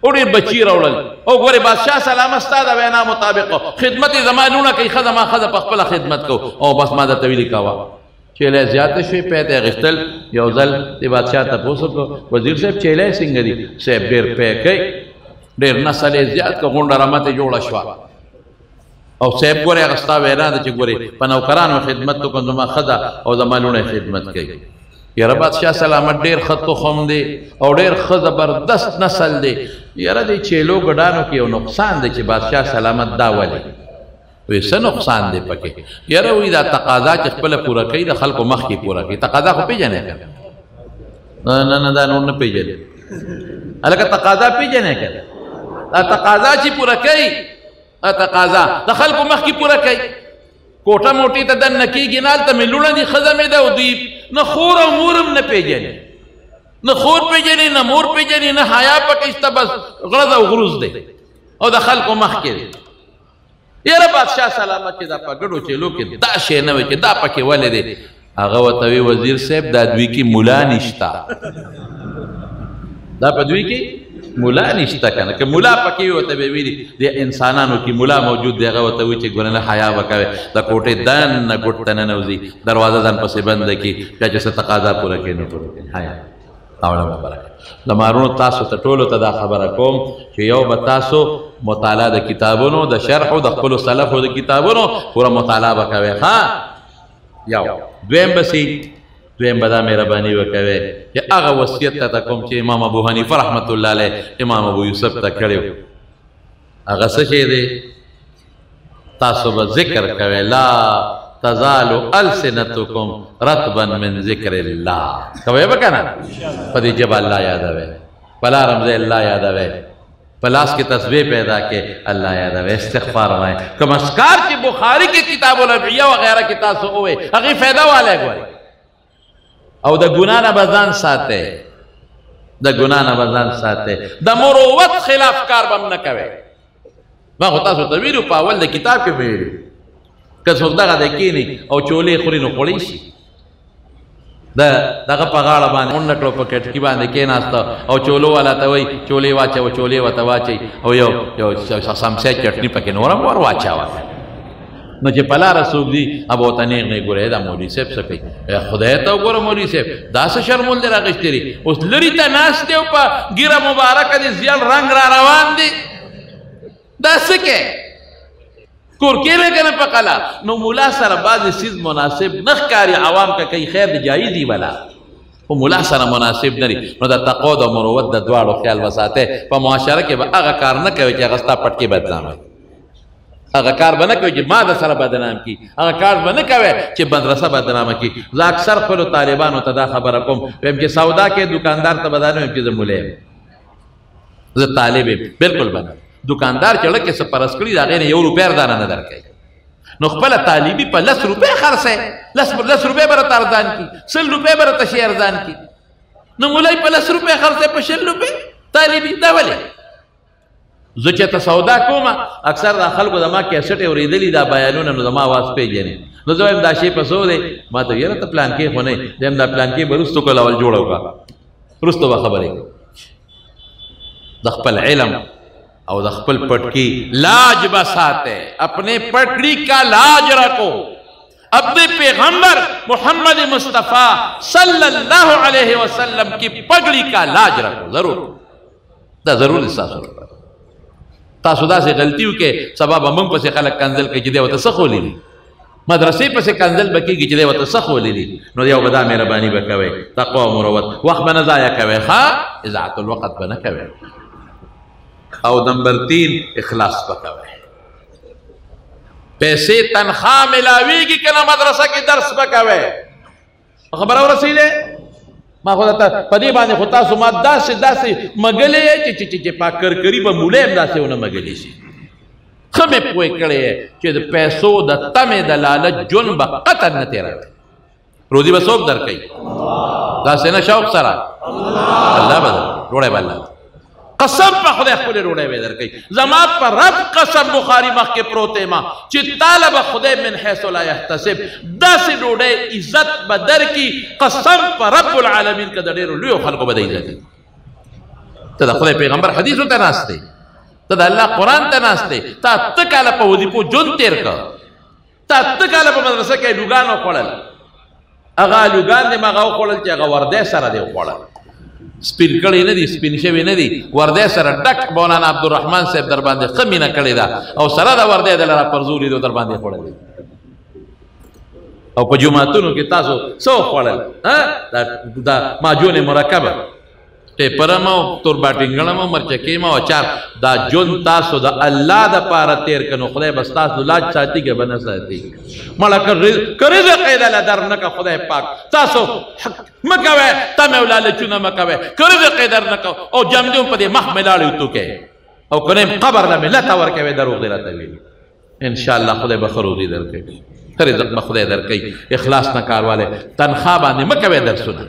او ډېر بچي راوړل او ګورې بادشاه سلامه ستا د وینا مطابق خدمت یې زما لونه کوي ښه زما ښځه په خپله خدمت کو او بس ما درته ویلي کوه چیلې زیاته شوې پی ته اخیستل یو ځل د بادشاه تپوس وکړو وزیر صاحب چیلې څنګه دي صاحب ډېر پی کوي ډېر نسل یې زیات که غونډه رامته جوړه شوه او صاحب ګورې هغه ستا وینا ده چې ګورې په نوکرانو خدمت وکړم زما ښځه او زما لونه خدمت کوي یاره بادشاه سلامت ډېر ښه تخم دی او ډېر ښه زبردست نسل دی یاره دې چیلو ګډانو کې یو نقصان دی چې بادشاه سلامت دا ولې وی څه نقصان دی پکې یاره وی دا تقاضا چې خپله پوره کوي د خلکو مخکې پوره کوي تقاضا خو پېژنې که نه دا نور نه پېژنې هلکه تقاضا پېژنې که دا تقاضا چې پوره کوي تقاضا د خلکو مخکې پوره کوي کوټه موټې ته دننه کېږي نه هلته مې لوڼه دي ښځه مې ده او دوی نه خور او مور هم نه پېژنې نه خور پېژنې نه مور پېژنې نه حیا پکې شته بس غرض او غروز دی او د خلکو مخکې دی یاره بادشاه سلامت چې دا په ګډو چیلو کې دا شی نه وي چې دا پکې ولې دی هغه ورته وی وزیر صاحب دا دوی کې ملا نشته دا په دوی کې ملا نشته کنه که ملا پکې وي ورته به ویلي د انسانانو کې ملا موجود دی هغه ورته وایي چې ګوره نه حیا به کوې د کوټې دننه ګوټ ته ننوځي دروازه ځان پسې بنده کړي بیا چې څه تقاضا پوره کړي نه پوره کړي حیا اوله برکت د مارونو تاسو ته ټولو ته دا خبره کوم چې یو به تاسو مطالعه د کتابونو د شرحو د خپلو سلفو د کتابونو پوره مطالعه به کوئ ښه یو دویم بسې دویم به دا مهرباني وکوئ چې هغه وصیت ته کوم چې امام ابو حنیفه رحمت الله علیه امام ابو یوسف ته کړی و هغه څه شی دی تاسو به ذکر کوئ لا تزال السنتکم رطبا من ذکر الله کوئ به که نه په دې ژبه الله یادوئ په لارمځی الله یادوئ په لاس کې تسبیح پیدا کې الله یادوئ استغفار وایئ کوم اذکار چې بخاري کې کتاب الادعیه وغیره کې تاسو ووایئ هغې فایده والی ګورئ او د ګناه نه به ځان ساتئ د ګناه نه به ځان ساتئ د مروت خلاف کار به هم نه کوئ ما خو تاسو ته ویلو په اول د کتاب کې به ویلو که څوک دغه دی کښېني او چولې خوري نو خوړی شي دغه په غاړه باندې غونډه کړو په کټکي باندې کېناسته او چولو والا ته وایي چولې واچوه چولې ورته واچوي او یو سمسیا چټني پکې نور هم ور واچوه نو چې په لاره څوک دي اب ورته نیغ نه ګورې دا مولوي صاحب څه کوي خدای ته وګوره مولوي صاحب دا څه شرمول دی راغېستې دي اوس لرې ته ناست دی او په ګیره مبارکه دې زیړ رنګ را روان دی دا څه کوې کور کې نه کنه په قلا نو مولا سره بعضې څیز مناسب نه ښکاري عوام که کوي خیر د جایز وي ولا خو مولا سره مناسب نه دي نو د تقوا د مروت د دواړو خیال وساتئ په معاشره کې به هغه کار نه کوئ چې هغه ستا پټ کې بدنام وي هغه کار به نه کوئ چې ما د سره بدنام کړي هغه کار به نه کوئ چې مدرسه بدنامه کړي زه اکثر خپلو طالبانو ته دا خبره کوم ویم چې سودا کې دکاندار ته به دا نه ویم چې زه مولی یم زه طالب یم بلکل به نه دکاندار چې لکه څه پرس کړي د هغې نه 1 روپۍ دانه نه درکوي نو خپل طالبي په 10 روپۍ خرڅه 10 روپۍ برته ارزان کی 100 روپۍ برته شي ارزان کی نو مولای په 10 روپۍ خرڅه په 100 روپۍ طالبي دا ولې زه چې ته سودا کوم اکثر د خلکو زما کیسټ اورېدلي دا بیانونه نو زما आवाज پیژنې نو زه وایم دا شی په څو دی ما ته یاره ته پلان کې خو نه یم دا پلان کې به وروستو کول اول جوړ وکړه وروستو به خبرې د خپل علم او د خپل پټکی لاج بساتے اپنے پٹڑی کا لاج رکھو اپنے پیغمبر محمد مصطفیٰ صلی اللہ علیہ وسلم کی پگڑی کا لاج رکھو ضرور دا ضرور احساس رکھو تاسو داسې غلطي وکړې سبا به موږ پسې خلک کنځل کوي چې دی ورته څه خولیدي مدرسې پسې کنځل به کېږي چې دی ورته څه خولیدي نو یو به دا مهرباني به کوئ تقوا او مروت وخت به نه ضایع کوئ ښه اضاعت الوقت به نه کوئ او نمبر 3 اخلاص به کوئ پیسې تنخواہ ملاویږي که نه مدرسه کې درس به کوئ خبره ورسېدې ما خو درته په دې باندې خو تاسو ما داسې مږلې چې په کرکري به مولی هم داسې ونه مږلې شي ښه مې پوه کړی چې د پیسو د تمې د لالچ ژوند به قطعا نه تېروي روزي به څوک درکوي داسې نه شوق سره الله به درکوي ډوډۍ به الله قسم په خدای خپلې ډوډۍ به درکوي زما په رب قسم بخاري مخکې پروت یم چې تاله به خدای من حیث لا یحتسب داسې ډوډۍ عزت به درکي قسم په رب العالمین که د ډېرو لویو خلکو به د عزت ته د خدای پیغمبر حدیثو ته ناست دی ته د الله قرآن ته ناست دی تا 8 کاله په وظیفو ژوند تېر کړه تا 8 کاله په مدرسه کې لوګان وخوړل هغه لوګان دې ما هغه وخوړل چې هغه وردی سره دې وخوړل سپین کړی نه دي سپین شوي نه دي وردی سره ډک مولانا عبدالرحمن صاحب در باندې ښه مینه کړې ده او سره د وردی د لره پرزوري دو در باندې خوړلی او په جوماتونو کې تاسو څه وخوړل دا ماجون مرکبه ټیپرم او تورباټینګړم او مرچکیم او اچار دا ژوند تاسو د الله دپاره تېر کړه نو خدای به ستاسو لاج ساتي که به نه ساتي مړه که رزق یې دله در نه که خدای پاک تاسو مه کوئ تمې او لالچونه مه کوئ که رزق یې در نه کو او جمدې هم په دې مخ مې لاړې وتوکئ او که نه قبر له مې لته ورکوئ دروغ دې راته ویلي انشاءالله خدای به ښه روزي درکوي ښه رزق به خدای درکوي اخلاص نه کار والی تنخوا باندې مه کوئ درسونه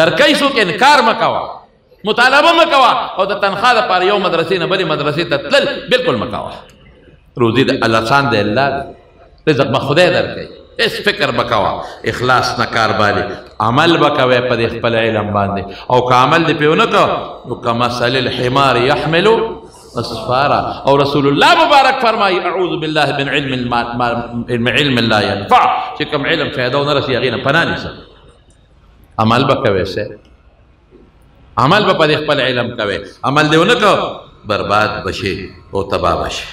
درکوي څوک انکار مه کوه مطالبه مکوا او د تنخوا دپاره یو مدرسې نه بلې مدرسې ته تلل بلکل مکوا روزي د الله شان دی الله رزق به خدای درکوي هېڅ فکر به کوه اخلاص نه کار بالي عمل به کوئ په دې خپل علم باندې او که عمل دې پرې ونه کړه نو کمثل الحمار یحمل اسفارا او رسول الله مبارک فرمایي اعوذ بالله من علم لا ينفع چې کوم علم فایده ونه رسي هغې نه پناه نیسه عمل به کوئ عمل به په خپل علم کوي عمل دی ونه کو برباد بشي او تباه بشي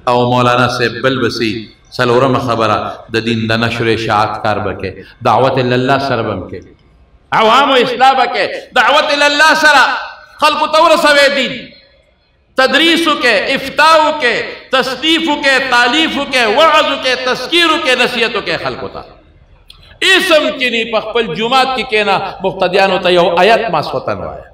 او مولانا صاحب بل بسی څلورمه خبره د دین د نشر اشاعت کار بکې دعوت الله سره بم کې عوام اسلام کې دعوت الله سره خلق تور سوي دین تدریس کې افتاء کې تصنیف کې تالیف کې وعظ کې تذکیر کې نصیحت کې خلق ته اسم کینی په خپل جمعات کې کینا مقتدیانو ته یو آیت ماسوتن وایا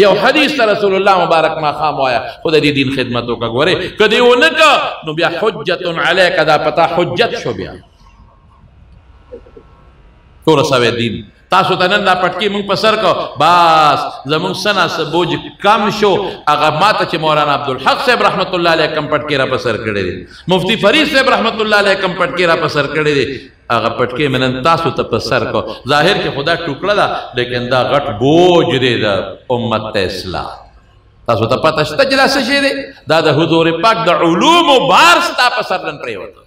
یو حدیث رسول الله مبارک ما خام وایا خود دې دین خدمتو کا غوره کدی ونک نو بیا حجت علیک دا پتا حجت شو بیا تور سوي دین تاسو ته نن دا پټکی مونږ په سر کو بس زمونږ سنا سبوج کم شو هغه ماته چې مولانا عبدالحق صاحب رحمت الله علیه کم پټکی را په سر کړی دی مفتی فرید صاحب رحمت الله علیه کم پټکی را په سر کړی دی هغه پټکی من تاسو ته په سر کو ظاهر کې خدا ټوکړه ده لیکن دا غټ بوج دی د امت اصلاح تاسو ته پته شته چې دا څه شی دی دا د حضور پاک د علومو بار ستا په سر نن پرېوته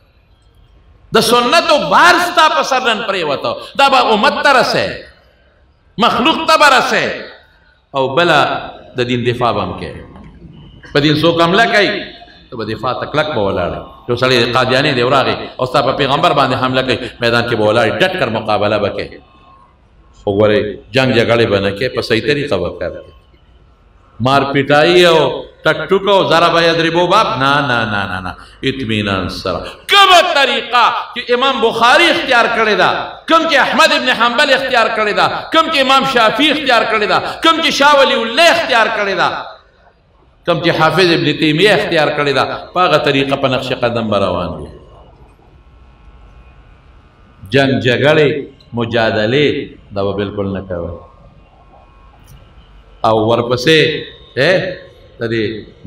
د سنتو بار ستا په سر نن پرېوته دا به امت ته رسې مخلوق ته به رسې او بله د دین دفاع به هم کوې په دین څوک حمله کوي ته به دفاع ته کلک به ولاړې یو سړی قادیاني دی وراغې او ستا په پیغمبر باندې حمله کوي میدان کې به ولاړې ډټ کر مقابله به کوې خو ګورې جنګ جګړې به نه کوې په صحیح طریقه به کار کوې مار پیټائی او ټک ټوکو ضرب یضربو باب نه نه نه نه نه اطمینان سره کومه طریقه چې امام بخاری اختیار کړی دا کوم چې احمد ابن حنبل اختیار کړی دا کوم چې امام شافعی اختیار کړی دا کوم چې شاه ولی الله اختیار کړی دا کوم چې حافظ ابن تیمیه اختیار کړې ده په هغه طریقه په نقش قدم به روان وي. جنگ جګړې مجادلې دا به بالکل نه کوي. او ورپسې د دې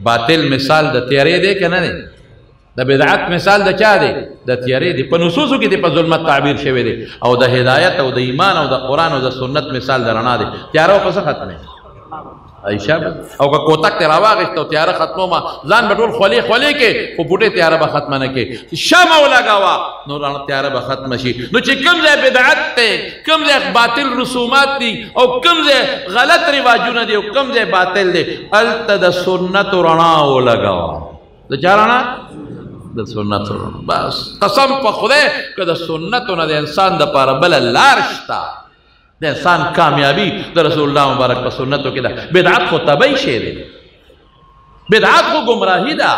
باطل مثال د تیارې دی که نه دی؟ د بدعت مثال د چا دی؟ د تیارې دی. په نصوصو کې دی په ظلمت تعبیر شوی دی. او د هدایت او د ایمان او د قرآن او د سنت مثال د رڼا دی. تیاره په څه ختمې؟ عایشه او که کوتک ته راواغېسته او تیاره ختمومه ځان به ټول خولې خولې کې خو بوټې تیاره به ختمه نه کې. شمع ولګوه نو تیاره به ختمه شي. نو چې کوم ځای بدعت دی، کوم ځای باطل رسومات دي او کوم ځای غلط رواجونه دي او کوم ځای باطل دی، هلته د سنتو رڼا ولګوه. د چا رڼا؟ د سنتو رڼا. بس قسم په خدای که د سنتو نه د انسان دپاره بله لار شته، د انسان کامیابی د رسول الله مبارک په سنتو کې ده. بدعت خو طبعی شی دی، بدعت خو گمراهی ده،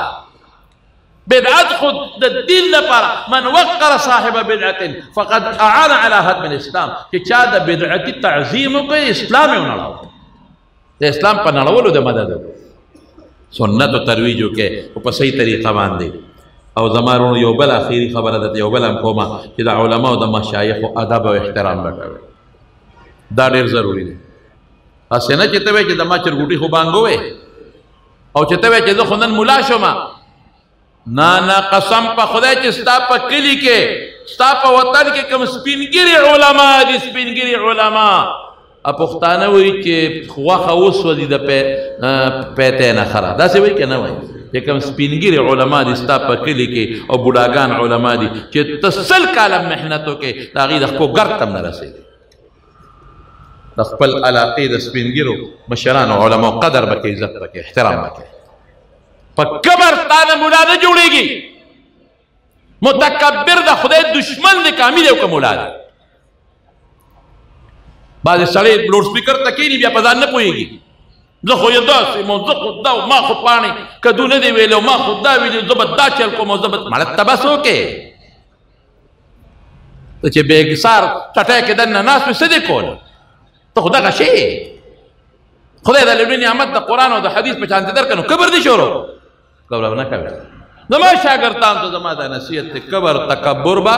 بدعت خو د دین لپاره من وقر صاحب بدعت فقد اعان على هدم الاسلام. چې چا د بدعتي تعظیم وکړي اسلام یې ونړاوه، د اسلام په نړولو د مدد سنتو ترویج وکړي او په صحیح طریقه باندې. او زما وروڼو یو بل اخري خبره ده، یو بل هم کومه چې د علماو د مشایخو ادب او احترام به کوئ. دا ډېر ضروري دی. هسې نه چې ته وایې چې د ما چرګوټي خو بانګوې او چې ته وایې چې زه خو نن ملا شومه. نه نه، قسم په خدای چې ستا په کلي کې ستا په وطن کې کوم سپینګیري علما دي، سپینګیري علما پښتانه وایي چې غوښه وسوځي د پیتې نه خره، داسې وایي که نه وایي؟ چې کوم سپینګیري علما دي ستا په کلي کې او بوډاګان علما دي چې ته 100 کاله محنت وکړې د هغې د خپو ګرد ته هم نه رسېږي. د خپل علاقې د سپینګیرو مشرانو علماو قدر به کوي، عزت به کوي، احترام به کوي. په کبر تا نه ملا نه جوړېږي. متکبر د خدای دشمن دی، کامل یو که ملا دی. بعضې سړی لوډ سپیکر ته کښېني بیا په ځان نه پوهېږي. زه خو یې داسې یم او زه خو دا ما خو پاڼې کدو نه دی ویلی او ما خو دا ویلي زه به دا چل کوم او زه به مړه ته بس وکړې. ته چې بېګسار ټټی کې دننه ناست وې څه دې کول؟ ته خو دغه شی خدای د لوی نعمت د قرآن او د حدیث په شانتې درکړه نو کبر دې شروع کبر نه کوي. زما شاګردان ته زما دا نصیحت دی، کبر تکبر به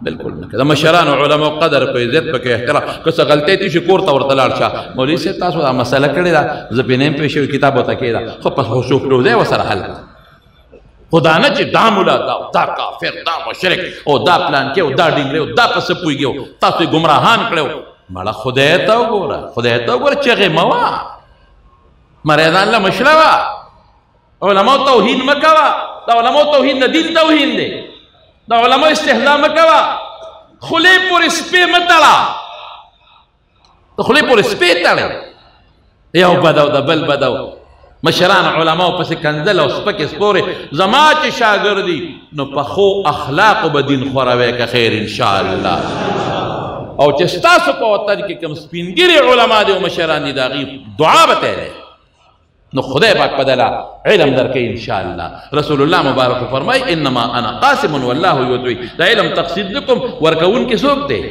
بالکل نه کوي. د مشرانو علماو قدر په عزت پکې احترام. که څه غلطۍ دي شي کور ته ورته لاړ شه، مولوي صاحب تاسو دا مسله کړې ده زه پرې نه یم پوه شوی، کتاب ورته کېږده خو په خشوع روزۍ ورسره حل کړه. خدا نه چې دا ملا دا کافر دا مشرک او دا پلان کې او دا ډینګرې او دا په څه پوهېږي او تاسو یې ګمراهان کړی مړه خدای ته وګوره، خدای ته وګوره، چغې مه وه، مریدان له مشره وه، علماو توهین مه کوه. د علماو توهین د دین توهین دی. د علماو استهزا مه کوه. خولې پورې سپې مه تړه، د خولې پورې سپې تړې. یو بد او د بل بد او مشران علماو پسې کنځل او سپکې سپورې. زما چې شاګردي نو په ښو اخلاقو به دین خوروی که خیر انشاءالله. او چې ستاسو په وطن کې کوم سپینګیري علما دي او مشران دي د هغې دعا به تی نو خدای پاک په دله علم درکوي انشاءالله. رسول الله مبارک فرمایي انما انا قاسم والله یدعي. د علم تقسیم نکم ورکوونکي څوک دی؟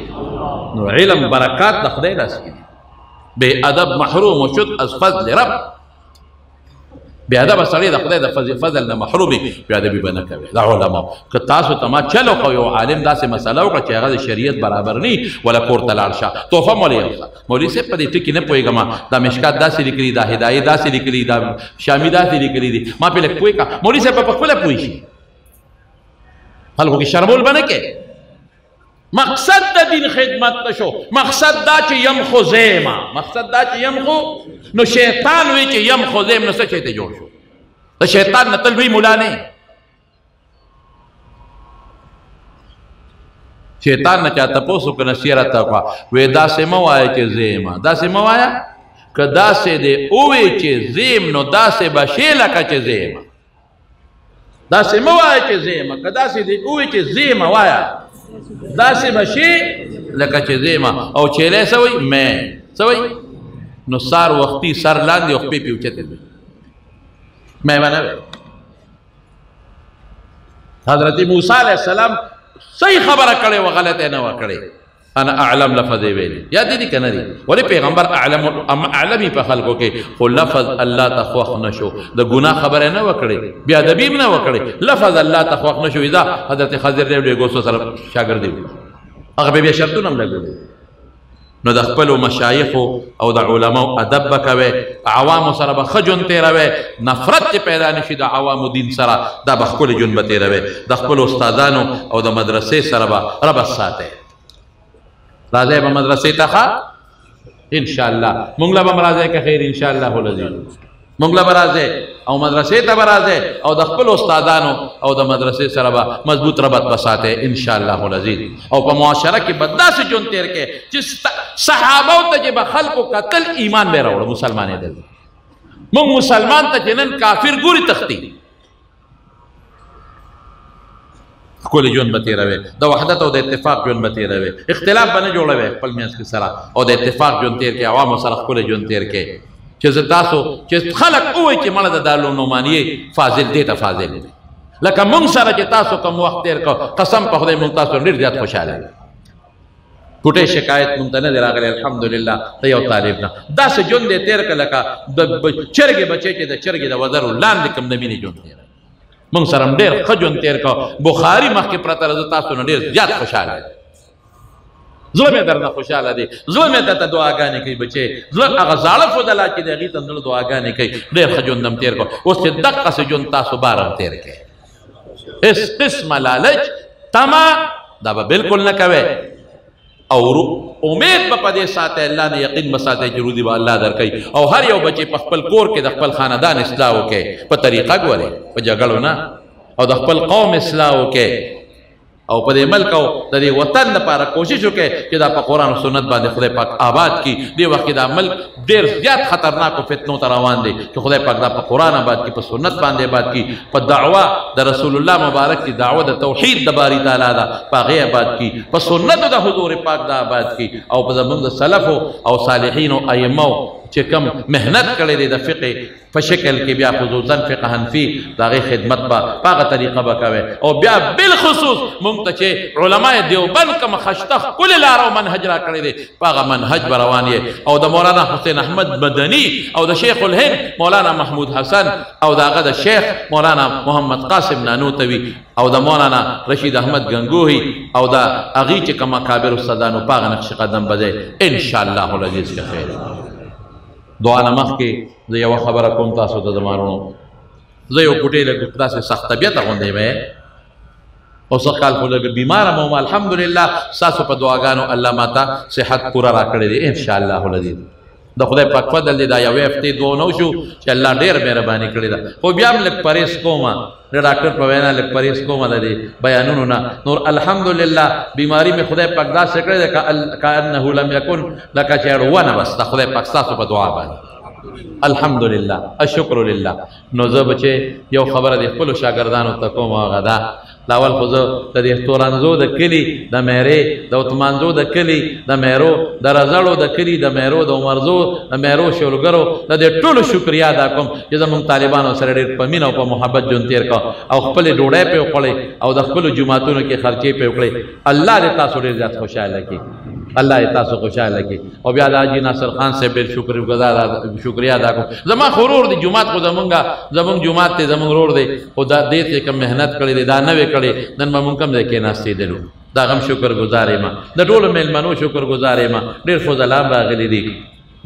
نو علم برکات د خدای لاس کې دي. بې ادب محروم وشد از فضل رب. بې ادبه سړی د خدای د فضل نه محروم وي، بې ادبي به نه کوي. د علماو که تاسو ته ما چل وکړو یو عالم داسې مسله وکړه چې هغه د شریعت برابر نه ولا کور ته لاړ شه تحفه مولې یوسه. مولوي صاحب په دې ټکي نه پوهېږم، دا مشکات داسې لیکلي، دا هدایې داسې لیکلي، دا شامي داسې لیکلي دي، ما پرې لږ پوه کړه. مولوي صاحب په خپله پوه شي، خلکو کې شرمول به نه کوي. مقصد د دین خدمت نشو، مقصد دا چې یم خو زیمه، مقصد دا چې یم خو. نو شیطان وی چې یم خو زیم نو څه شی ته جوړ شو؟ د شیطان نه تل لوی ملا نه. شیطان نه چا تپوس وکړه نصیحت وکړه وی داسې مه وایه چې زیمه، داسې مه وایه که داسې دی ووایې چې زیم نو داسې به شې لکه چې زیمه. داسې مه وایه چې زیمه، که داسې دی ووایې چې زیمه وایه داسې به شي لکه چې زیمه. او چیلی څه وایي؟ مې څه وایي؟ نو سار وختي سر لاندې او خپې پې اوچتې وي، مې به نه وایي. حضرت موسی علیه السلام صحیح خبره کړې وه، غلطه نه وه کړې. انا اعلم لفظ ویلی یا دې دي کنه دي ولی پیغمبر اعلمی په خلکو کې خو لفظ الله تخوخ نشو د ګناه خبره نه وکړي بیا ادبی نه وکړي لفظ الله تخوخ نشو اذا حضرت خضر دی ګوسو سره شاګرد دی هغه بیا شرطونه هم لګول نو د خپل مشایخ او د علماء ادب بکوي عوام سره به خجن تیروي نفرت پیدا نشي د عوام دین سره دا به خپل جون به تیروي د خپل استادانو او د مدرسې سره به رب ساتي راځي به مدرسې ته ان شاء الله مونږ لا به راځي که خیر ان شاء الله العزیز مونږ لا به راځي او مدرسې ته به راځي او د خپل استادانو او د مدرسې سره به مضبوط ربط بساته ان شاء الله العزیز او په معاشره کې به داسې جون تیر کې چې صحابه ته چې به خلکو قتل ایمان به راوړ مسلمانې دل مونږ مسلمان ته چې نن کافر ګوري تختی خپل جون به تیروي د وحدت او د اتفاق جون به تیروي اختلاف به نه جوړوي خپل منځ کې سره او د اتفاق جون تیر کې عوامو سره خپل جون تیر کې چې زه تاسو چې خلک ووایي چې مړه د دارالعلومانیې فاضل دی ته فاضل دی لکه مونږ سره چې تاسو کوم وخت تیر کړو قسم په خدای مونږ تاسو ډېر زیات خوشحاله پټې شکایت مونږ ته نه دی راغلی الحمدلله ته یو طالب نه داسې ژوند دی تیر کړه لکه د چرګې بچی چې د چرګې د وزرو لاندې کوم د مینې ژوند تیر مونږ سره هم ډېر ښه ژوند تیر کړو بخاري مخکې پرته زه تاسو نه ډېر زیات خوشحاله زړه مې درنه خوشحاله دی زړه مې درته دعاګانې کوي بچې زړه هغه زاړه فضلا چې د هغې ته زړه دعاګانې کوي ډېر ښه ژوند هم تېر کړو اوس چې دقسې ژوند تاسو بار هم تېر کړئ هېڅ قسمه لالچ تمه دا به بلکل نه کوئ او امید به په دې ساتئ الله نه یقین به ساتئ چې روزي به الله درکوي او هر یو بچې په خپل کور کې د خپل خاندان اصلاح وکړئ په طریقه ګورئ په جګړو نه او د خپل قوم اصلاح وکړئ او په دې ملک او د دې وطن لپاره کوشش وکړئ چې دا په قرآن او سنت باندې خدای پاک آباد کړي دې وخت کې دا ملک ډېر زیات خطرناکو فتنو ته روان دی چې خدای پاک دا په قرآن آباد کړي په سنت باندې آباد کړي په دعوه د رسول الله مبارک کی دعوه د توحید د باری تعالی دا په هغې آباد کړي په سنت د حضور پاک دا آباد کړي او په زموږ د سلفو او صالحینو ائمو چې کم محنت کړی دی د فقه په شکل کې بیا خصوصا فقه حنفي د هغې خدمت به په هغه طریقه به کوئ او بیا بالخصوص موږ ته چې علماء دیوبند کوم خشته ښکلې لاره او منهج را کړی دی په هغه منهج به روان یې او د مولانا حسین احمد مدني او د شیخ الهند مولانا محمود حسن او د هغه د شیخ مولانا محمد قاسم نانوتوي او د مولانا رشید احمد گنگوهي او د هغې چې کوم اکابر استادانو په هغه نقش قدم به دی انشاءالله العزیز که خیر دعا نه مخکې زه یوه خبره کوم تاسو ته زمانو زه یو کوټې لږ داسې سخت طبیعته غوندې مې او څه کال خو لږ بیماره مو الحمدلله ستاسو په دعاګانو الله ماته صحت پوره را کړی دی انشاءالله العزیز د خدای پاک فضل دی دا یوې هفتې دوه نو شو چې الله ډېر مهرباني کړې ده خو بیا هم لږ پرهیز کومه د ډاکټر په وینا لږ پرهیز کومه د دې بیانونو نه نور الحمدلله بیماري مې خدای پاک داسې کړې ده کانه لم یکن لکه چې اړونه بس د خدای پاک ستاسو په دعا باندې الحمدلله الشکر لله نو زه بچې یو خبره د خپلو شاګردانو ته کوم هغه ده لاول خو زه د دې تورنزو د کلي د میرې د اتمانزو د کلي د میرو د رزړو د کلي د میرو د عمرزو د میرو شولګرو د دې ټولو شکریا ادا کوم چې زموږ طالبانو سره ډېر په مینه او په محبت ژوند تېر کړه او خپلې ډوډۍ پرې وخوړئ او د خپلو جوماتونو کې خرچې پرې وکړئ الله دې تاسو ډېر زیات خوشحاله کړي الله دې تاسو خوشحاله کړي او بیا د حاجي ناصر خان صاحب ډېر شکریا ادا کوم زما خو ورور دی جومات خو زموږ جومات دی زموږ ورور دی خو دا دې ته کوم محنت کړې دی دا نوې کړې نن به مونږ کوم ځای کې ناستېدلو دا هم شکر ګزار یم د ټولو میلمنو شکر ګزار یم ډېر فضلان راغلي دي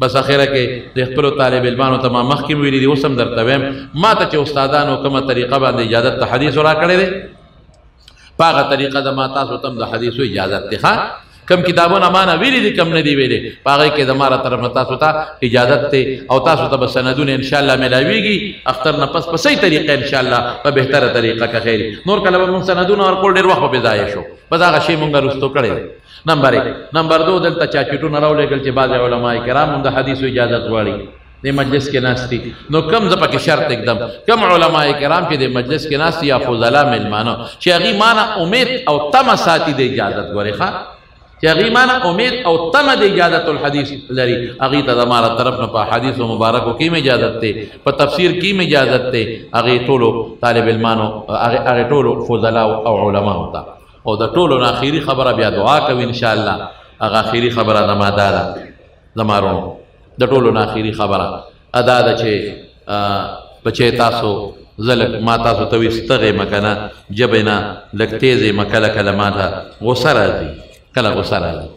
بس اخره کې د خپلو طالب علمانو ته ما مخکې ویلي دي اوس هم درته وایم ما ته چې استادانو کومه طریقه باندې اجازت ته حدیث را کړی دی په هغه طریقه د ما تاسو ته هم د حدیثو اجازت دی ښه کم کتابونه ما نه ویلي دي کم نه دي ویلي په هغې کې د ما را طرف نه تاسو ته اجازت دی او تاسو ته به سندونه انشاءالله میلاویږي اختر نه پس په صحیح طریقه انشاءالله په بهتره طریقه که خیر نور کله به مونږ سندونه ورکول ډېر وخت به بې ځایه شو بس هغه شی مونږ رستو کړی دی نمبر 1 نمبر 2 دلته چا چټونه راولېږل چې بعضې علما کرام هم د حدیثو اجازت غواړي د مجلس کې ناست دي نو کم زه پکې شرط اقدم کم علما کرام چې د مجلس کې ناست یا فضلا میلمانه چې هغې مانه امید او تمه ساتي د اجازت ګورې ښه چې هغې مانه امید او تمه د اجازت الحدیث لري هغې ته د ماره طرف نه په حدیثو مبارکو کې اجازت دی په تفسیر کې اجازت دی هغې ټولو طالب علمانو هغې ټولو فضلاو او علماو ته او د ټولو نه اخري خبره بیا دعا کوي انشاءالله هغه آخري خبره زما دا ده زما رونو د ټولو نه آخري خبره ادا ده چې بچی تاسو زه ما تاسو ته وي ستغې مه که نه ژبې نه لږ تیز یم کله کله ما ته غصه راځي کله غصه راځي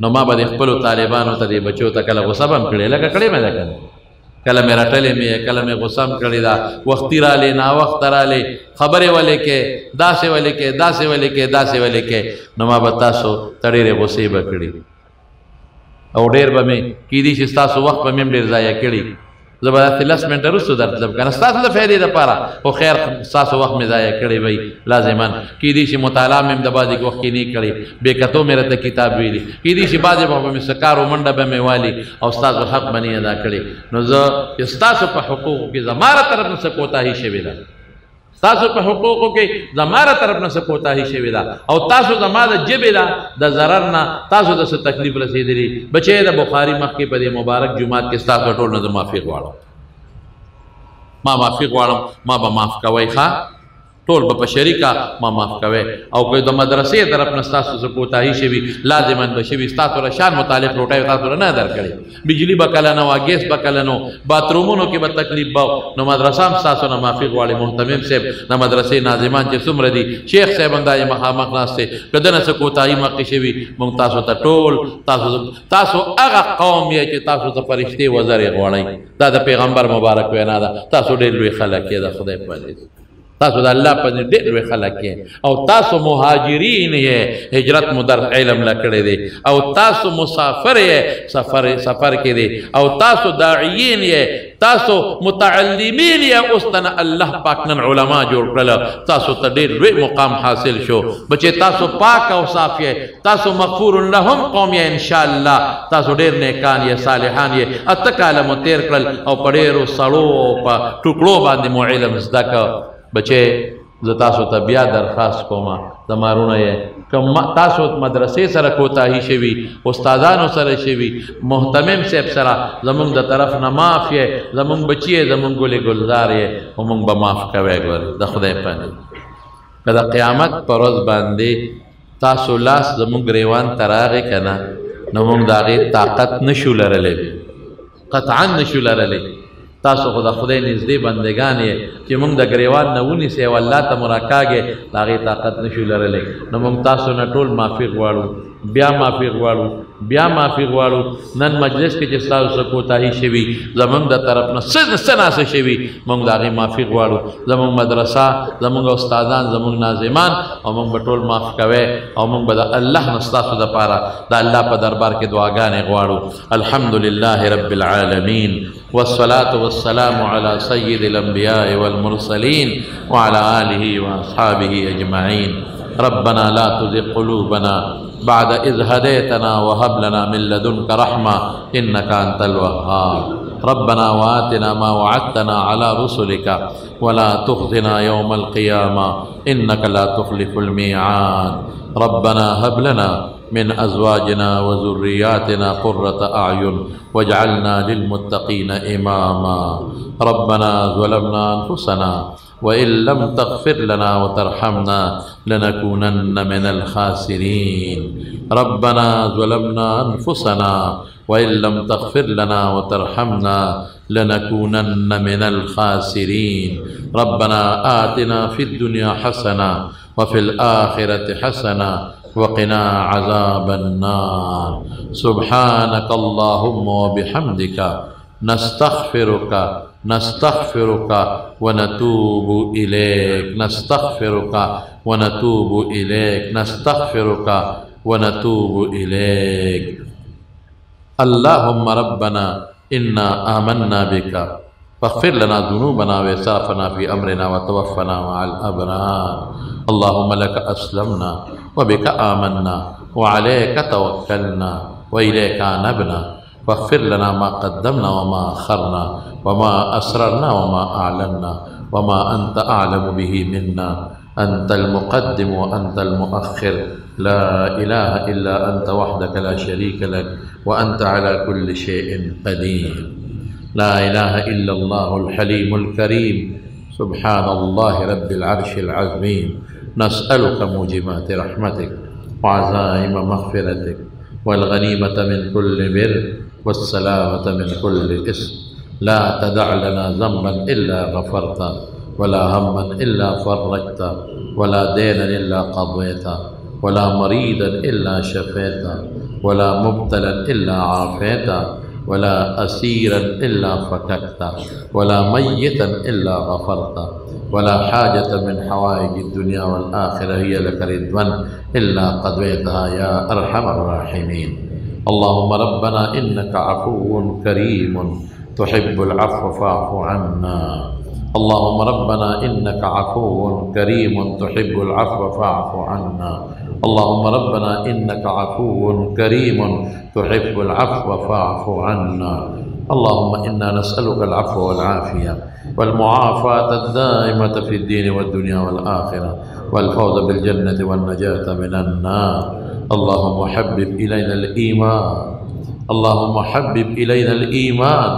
نو ما به د خپلو طالبانو ته دې بچو ته کله غصه به هم کړې لکه کړې مې ده که نه کله مې رټلې مې کله مې غصه هم کړې ده وختي رالې ناوخته رالې خبرې ولې کې داسې ولې کې داسې ولې کې داسې ولې کې نو ما به تاسو ته ډېرې غصې به کړي او ډېر به مې کیدای شي ستاسو وخت به مې هم ډېر ضایع کړي زه به داسې 10 منټه وروسته درتلم که نه ستاسو د فایدې دپاره خو خیر ستاسو وخت مې ضایع کړی وی لازما کیدای شي مطالعه مې هم د بعضې وخت کې نه کړې بې کتو مې راته کتاب ویلي کیدای شي بعضې وخت به مې څه کار و منډه به مې والي او ستاسو حق به نه ادا کړې نو زه چې ستاسو په حقوقو کې زما له طرف نه څه کوتاهي شوې ده تاسو په حقوقو کې زما له طرف نه څه کوتاهي شوې ده او تاسو زما د ژبې ده د ضرر نه تاسو ته څه تکلیف رسېدلي بچی د بخاري مخکې په دې مبارک جومات کې ستاسو ټول نه زه معافي غواړم ما معافي غواړم ما به معاف کوئ ښه ټول به په شریکه ما معاف کوئ او که د مدرسې طرف نه ستاسو څه کوتاهي شوي لازما به شوي ستاسو له شان متعلق روټۍ تاسو له نه درکړې بجلي به کله نه وه ګیس به کله نه باترومونو کې به تکلیف به نو مدرسه هم ستاسو نه معافي غواړي محتمم صاحب د مدرسې ناظمان چې څومره دي شیخ صاحب هم دا یې مخامخ ناست دی که ده نه څه کوتاهي مخکې شوي موږ تاسو ته ټول تاسو هغه قوم یې چې تاسو ته فرښتې وزرې غواړئ دا د پیغمبر مبارک وینا ده تاسو ډېر لوی خلک یې د خدای په دې تاسو د الله په ډېر لوی خلک یې او تاسو مهاجرین یې هجرت مو در علم له کړی دی او تاسو مسافر یې سفر کې دی او تاسو داعیین یې تاسو متعلمین یې اوس ته الله پاک نن علما جوړ کړل تاسو ته ډېر لوی مقام حاصل شو بچې تاسو پاک او صاف یې تاسو مغفور لهم قوم یې انشاءالله تاسو ډېر نیکان یې صالحان یې اته کاله مو تېر کړل او په ډېرو سړو په ټوکړو باندې مو علم زده کړ بچے زه تاسو ته بیا درخواست کوم زمارونه یې که تاسو مدرسې سره کوتاهي شوي استادانو سره شوي محتمم صاحب سره زمونږ د طرف نه معاف یې زمونږ بچي یې زمونږ ګلې ګلزار یې خو مونږ به معاف کوئ ګورې د خدای په نوم که د قیامت په ورځ باندې تاسو لاس زمونږ ګریوان ته راغی که نه نو مونږ د هغې طاقت نشو لرلی قطعا نشو لرلی تاسو خو د خدای نږدې بندګان یې چې موږ د ګریوان نه ونیسئ او الله ته مو راکاږئ د هغې طاقت نشو لرلی نو موږ تاسو نه ټول معافي غواړو بیا معافي غواړو بیا معافي غواړو نن مجلس کې چې ستاسو څه کوتاهي شوي زموږ د طرف نه څه ناڅه شوي موږ د هغې معافي غواړو زموږ مدرسه زموږ استادان زموږ ناظمان او موږ به ټول معاف کوئ او موږ به د الله نه ستاسو دپاره د الله په دربار کې دعاګانې غواړو الحمد لله رب العالمين والصلاة والسلام على سيد الأنبياء والمرسلين وعلى آله وأصحابه أجمعين ربنا لا تزغ قلوبنا بعد إذ هديتنا وهب لنا من لدنك رحمة إنك أنت الوهاب ربنا وآتنا ما وعدتنا على رسلك ولا تخزنا يوم القيامة إنك لا تخلف الميعاد ربنا هب لنا من أزواجنا وذرياتنا قرة أعين واجعلنا للمتقين إماما ربنا ظلمنا أنفسنا وإن لم تغفر لنا وترحمنا لنكونن من الخاسرين ربنا ظلمنا أنفسنا وإن لم تغفر لنا وترحمنا لنكونن من الخاسرين ربنا آتنا في الدنيا حسنة وفي الآخرة حسنة وقنا عذاب النار سبحانك اللهم وبحمدك نستغفرك ونتوب إليك نستغفرك ونتوب إليك نستغفرك ونتوب إليك اللهم ربنا إنا آمنا بك فاغفر لنا ذنوبنا وإسرافنا في أمرنا وتوفنا مع الأبرار اللهم لك أسلمنا وبك آمنا وعليك توكلنا وإليك أنبنا فاغفر لنا ما قدمنا وما أخرنا وما أسررنا وما أعلنا وما أنت أعلم به منا أنت المقدم وأنت المؤخر لا إله إلا أنت وحدك لا شريك لك وأنت على كل شيء قدير لا إله إلا الله الحليم الكريم سبحان الله رب العرش العظيم نسألك موجبات رحمتك وعزائم مغفرتك والغنيمة من كل بر والسلامة من كل إثم. لا تدع لنا ذنبا إلا غفرته، ولا هما إلا فرجته، ولا دينا إلا قضيته، ولا مريضا إلا شفيته، ولا مبتلا إلا عافيته، ولا أسيرا إلا فككته، ولا ميتا إلا غفرته، ولا حاجة من حوائج الدنيا والآخرة هي لك رضوان إلا قضيتها يا أرحم الراحمين. اللهم ربنا إنك عفو كريم تحب العفو فاعف عنا. اللهم ربنا إنك عفو كريم تحب العفو فاعف عنا. اللهم ربنا إنك عفو كريم تحب العفو فاعف عنا. اللهم إنا نسألك العفو والعافية والمعافاة الدائمة في الدين والدنيا والآخرة، والفوز بالجنة والنجاة من النار. اللهم حبب إلينا الإيمان، اللهم حبب إلينا الإيمان،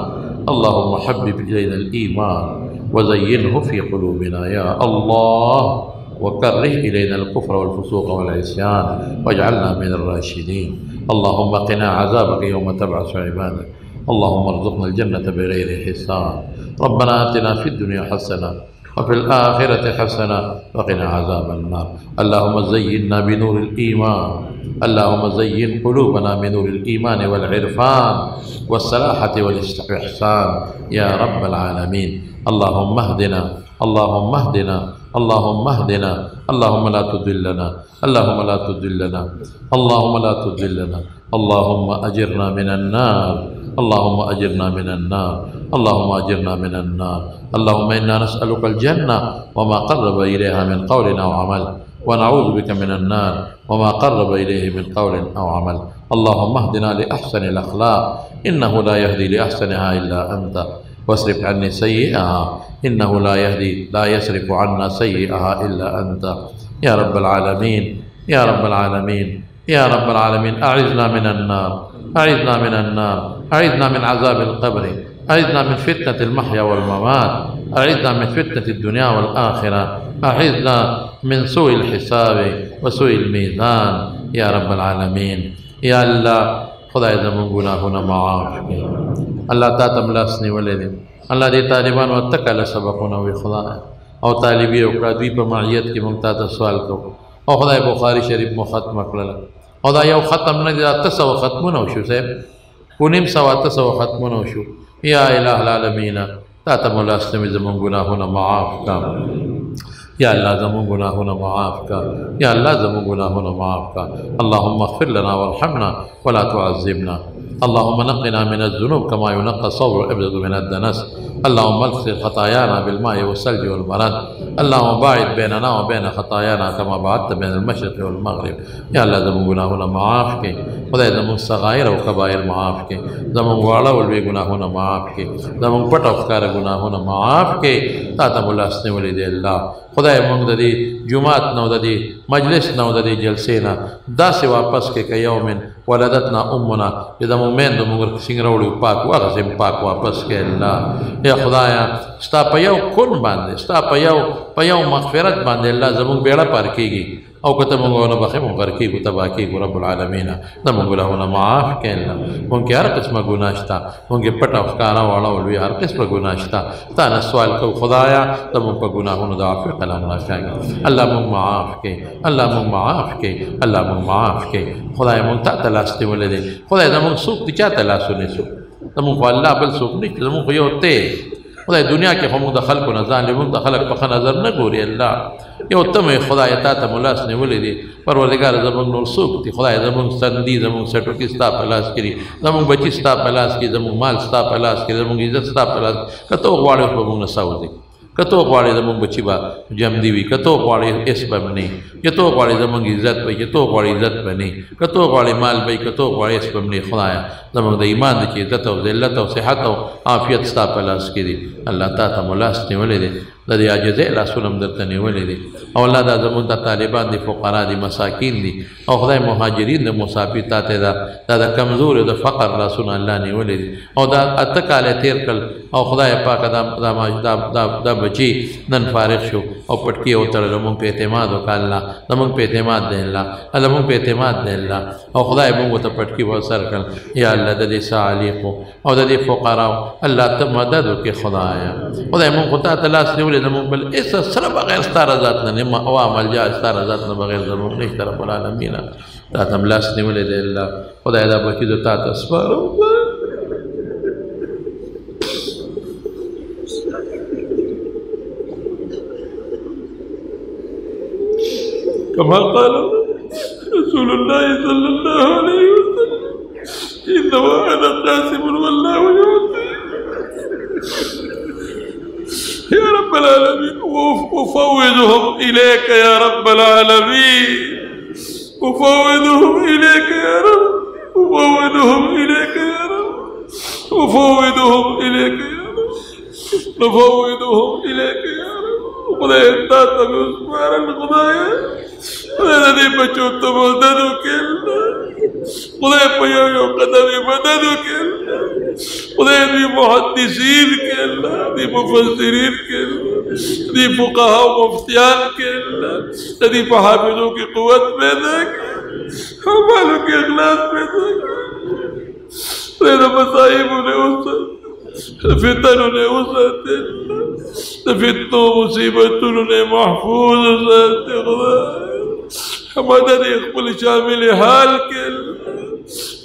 اللهم حبب إلينا الإيمان وزينه في قلوبنا يا الله، وكره إلينا الكفر والفسوق والعصيان واجعلنا من الراشدين. اللهم قنا عذابك يوم تبعث عبادك. اللهم ارزقنا الجنة بغير حساب. ربنا آتنا في الدنيا حسنة وفي الآخرة حسنة وقنا عذاب النار. اللهم زينا بنور الإيمان، اللهم زين قلوبنا بنور الإيمان والعرفان والصلاحة والاستحسان يا رب العالمين. اللهم اهدنا، اللهم اهدنا، اللهم اهدنا، اللهم لا تضلنا، اللهم لا تضلنا، اللهم لا تضلنا. اللهم أجرنا من النار، اللهم أجرنا من النار، اللهم أجرنا من النار. اللهم إنا نسألك الجنة وما قرب إليها من قول أو عمل، ونعوذ بك من النار وما قرب إليه من قول أو عمل. اللهم اهدنا لأحسن الأخلاق، إنه لا يهدي لأحسنها إلا أنت، واصرف عني سيئها، إنه لا يصرف عنا سيئها إلا أنت يا رب العالمين، يا رب العالمين، يا رب العالمين. أعذنا من النار، أعذنا من النار، أعذنا من عذاب القبر، أعذنا من فتنة المحيا والممات، أعذنا من فتنة الدنيا والآخرة، أعذنا من سوء الحساب وسوء الميزان يا رب العالمين. يا الله خدای زمون گناهونه معاف کړي. الله تا ته ملاسنی ولې دي. الله دې طالبانو اتکل سبقونه وي خدای او طالبي او قرادوی په معیت کې مونږ ته سوال کوو او خدای بخاری شریف مو ختم کړل او دا یو ختم نه دي، 900 ختمونه وشو صاحب، پونیم 900 ختمونه وشو. یا الہ العالمین تا ته ملاسنی زمون گناهونه معاف کړه. یا الله زمون گناهونه معاف کړه، یا الله زمون گناهونه معاف کړه. اللهم اغفر لنا وارحمنا ولا تعذبنا. اللهم نقنا من الذنوب كما ينقى الثوب الأبيض من الدنس. اللهم اغسل خطايانا بالماء والثلج والبرد. اللهم باعد بيننا وبين خطايانا كما بعدت بين المشرق والمغرب. يا الله زمون گناهونه معاف کړي. خدای زمون صغائر او کبائر معاف کړي. زمون واړه او لوی گناهونه معاف کړي. زمون پټ او ښکاره گناهونه معاف کړي. تا ته ملاسنی ولې دی الله. خدای مونږ د دې جمعات نو د دې مجلس نو د دې جلسې نه داسې واپس کې که یومن ولدتنا امنا چې د مومن د مونږ څنګه راوړي پاک واغسې پاک واپس کې الله. یا خدایا ستا په یو کون باندې، ستا په یو مغفرت باندې الله زمونږ بیړه پار کېږي او که ته مونږ ونه بخې مونږ غر کېږو تباه کېږو رب العالمین. زمونږ ګناهونه معاف کړې الله. مونږ کې هر قسمه ګناه شته، مونږ کې پټ او ښکاره واړه او لوی هر قسمه ګناه شته. تا نه سوال کوو خدایا زمونږ په ګناهونو د عفو قلم راکاږي. الله مونږ معاف کړې، الله مونږ معاف کړې، الله مونږ معاف کړې. خدای مونږ تا ته لاس نیولی دی. خدای زمونږ څوک دي چا ته لاس ونیسو؟ زمونږ خو الله بل څوک نشته، زمونږ خو یو ته خدای. دنیا کې خو موږ د خلکو نه ځان لې، موږ د خلک په ښه نظر نه ګوري الله. یو ته مې خدای تا ته مو لاس نیولی دی. پروردګار زمونږ نور څوک دي؟ خدای زمونږ سندي، زمونږ سټوکي ستا په لاس کې دي، زمونږ بچي ستا په لاس کې، زمونږ مال ستا په لاس کې، زمونږ عزت ستا په لاس کې. که ته وغواړې به موږ نه سوځي، که ته وغواړې زمونږ بچي به جمدي وي، که ته وغواړې اس به نه، که ته وغواړې زمونږ عزت به، که ته وغواړې عزت به نه، که ته وغواړې مال به، که ته وغواړې اس به نه. خدایه زمونږ د ایمان د چې عزت او ذلت او صحت او عافیت ستا په لاس کې دي. الله تا ته مو لاس نیولی دی. د دې عاجزۍ لاسونه هم درته نیولي دي او الله دا زمونږ د طالبان دي فقرا دي مساکین دي او خدای مهاجرین د مسافر تا ته دا د کمزورو د فقر لاسونه الله نیولي دي او دا اته کاله تیر کړل او خدای پاک دا بچي نن فارغ شو او پټکي او تړل مونږ په اعتماد وکړه الله زمونږ په اعتماد دی الله زمونږ په اعتماد دی الله او خدای مونږ ته پټکي وسر کړ یا الله د دې صالحو او د دې فقراو الله ته مدد وکړي خدایا خدای مونږ خدای ته لاس نیولې زمونږ بل اس سره بغیر ستاره ذات نه او عمل جا ستاره ذات نه بغیر زمونږ نشته رب العالمین تا ته لاس نیولې دی الله خدای دا بچي د تا ته سپارو كما قال رسول الله صلى الله عليه وسلم إنما أنا قاسم والله يعطي يا رب العالمين أفوضهم إليك يا رب العالمين أفوضهم إليك يا رب أفوضهم إليك يا رب أفوضهم إليك يا رب نفوضهم إليك يا رب خدای انت تبصر الخدايا خدای دې بچو ته مدد وکړه خدای په یو قدم مدد وکړه خدای دې محدثین کړه دې مفسرین کړه دې فقها او مفتیان کړه دې په حافظو کې قوت پیدا کړه او مالو کې اخلاص پیدا کړه دې مصائب نه اوسه فتنوں نے اساتے تو فتنوں مصیبتوں نے محفوظ اساتے خدا مدد اقبل شامل حال کے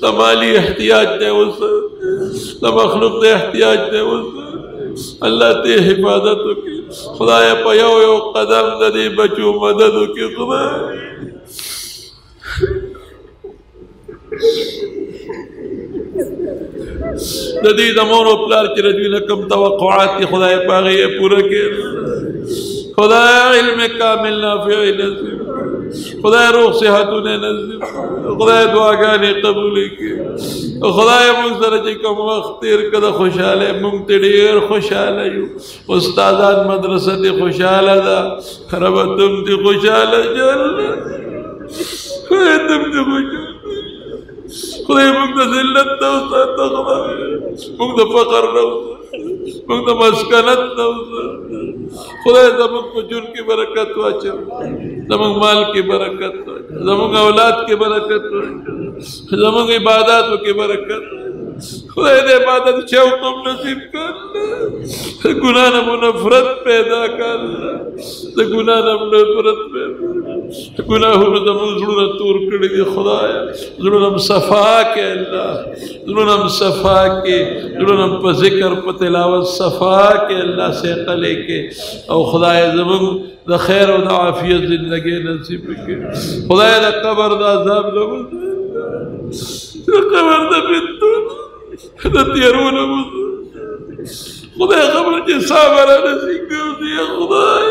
تمالی احتیاج نے اساتے تمخلوق نے احتیاج نے اساتے اللہ تے حفاظتوں کی خدای پیو یو قدم ندی بچو مددوں کی خدا ندی دمون و پلار کی رجوی لکم توقعات کی خدای پاغی پورا کے خدای علم کامل نافعی نصیب خدای روح صحتوں نے نصیب خدای دعا گانے قبولی کی خدای منظر جی کم وقت تیر کدا خوشحالے ممتدیر خوشحالے یو استادان مدرسہ تی خوشحالہ دا رب تم تی خوشحالہ جل خدای تم تی خوشحالہ خدای مونږ د ذلت نه وساته خدای مونږ د فقر نه وساته مونږ د مسکنت نه وساته خدای زمونږ په ژوند کې برکت واچوه زمونږ مال کې برکت واچوه زمونږ اولاد کې برکت واچوه زمونږ عباداتو کې برکت خدای دې عبادت شوق نصیب کړه ګناه نه نفرت پیدا کړه د ګناه نه نفرت پیدا گناہوں زمون زړونه تور کړی دي خدایا زړونه صفا کې الله زړونه صفا کې زړونه په ذکر په تلاوت صفا کې الله سے قلے کې او خدای زمون د خیر او د عافیت زندگی نصیب کړي خدای د قبر د عذاب زمون د قبر د فتنو د تیرونو خدای خبر چې صبر نصیب کړي خدای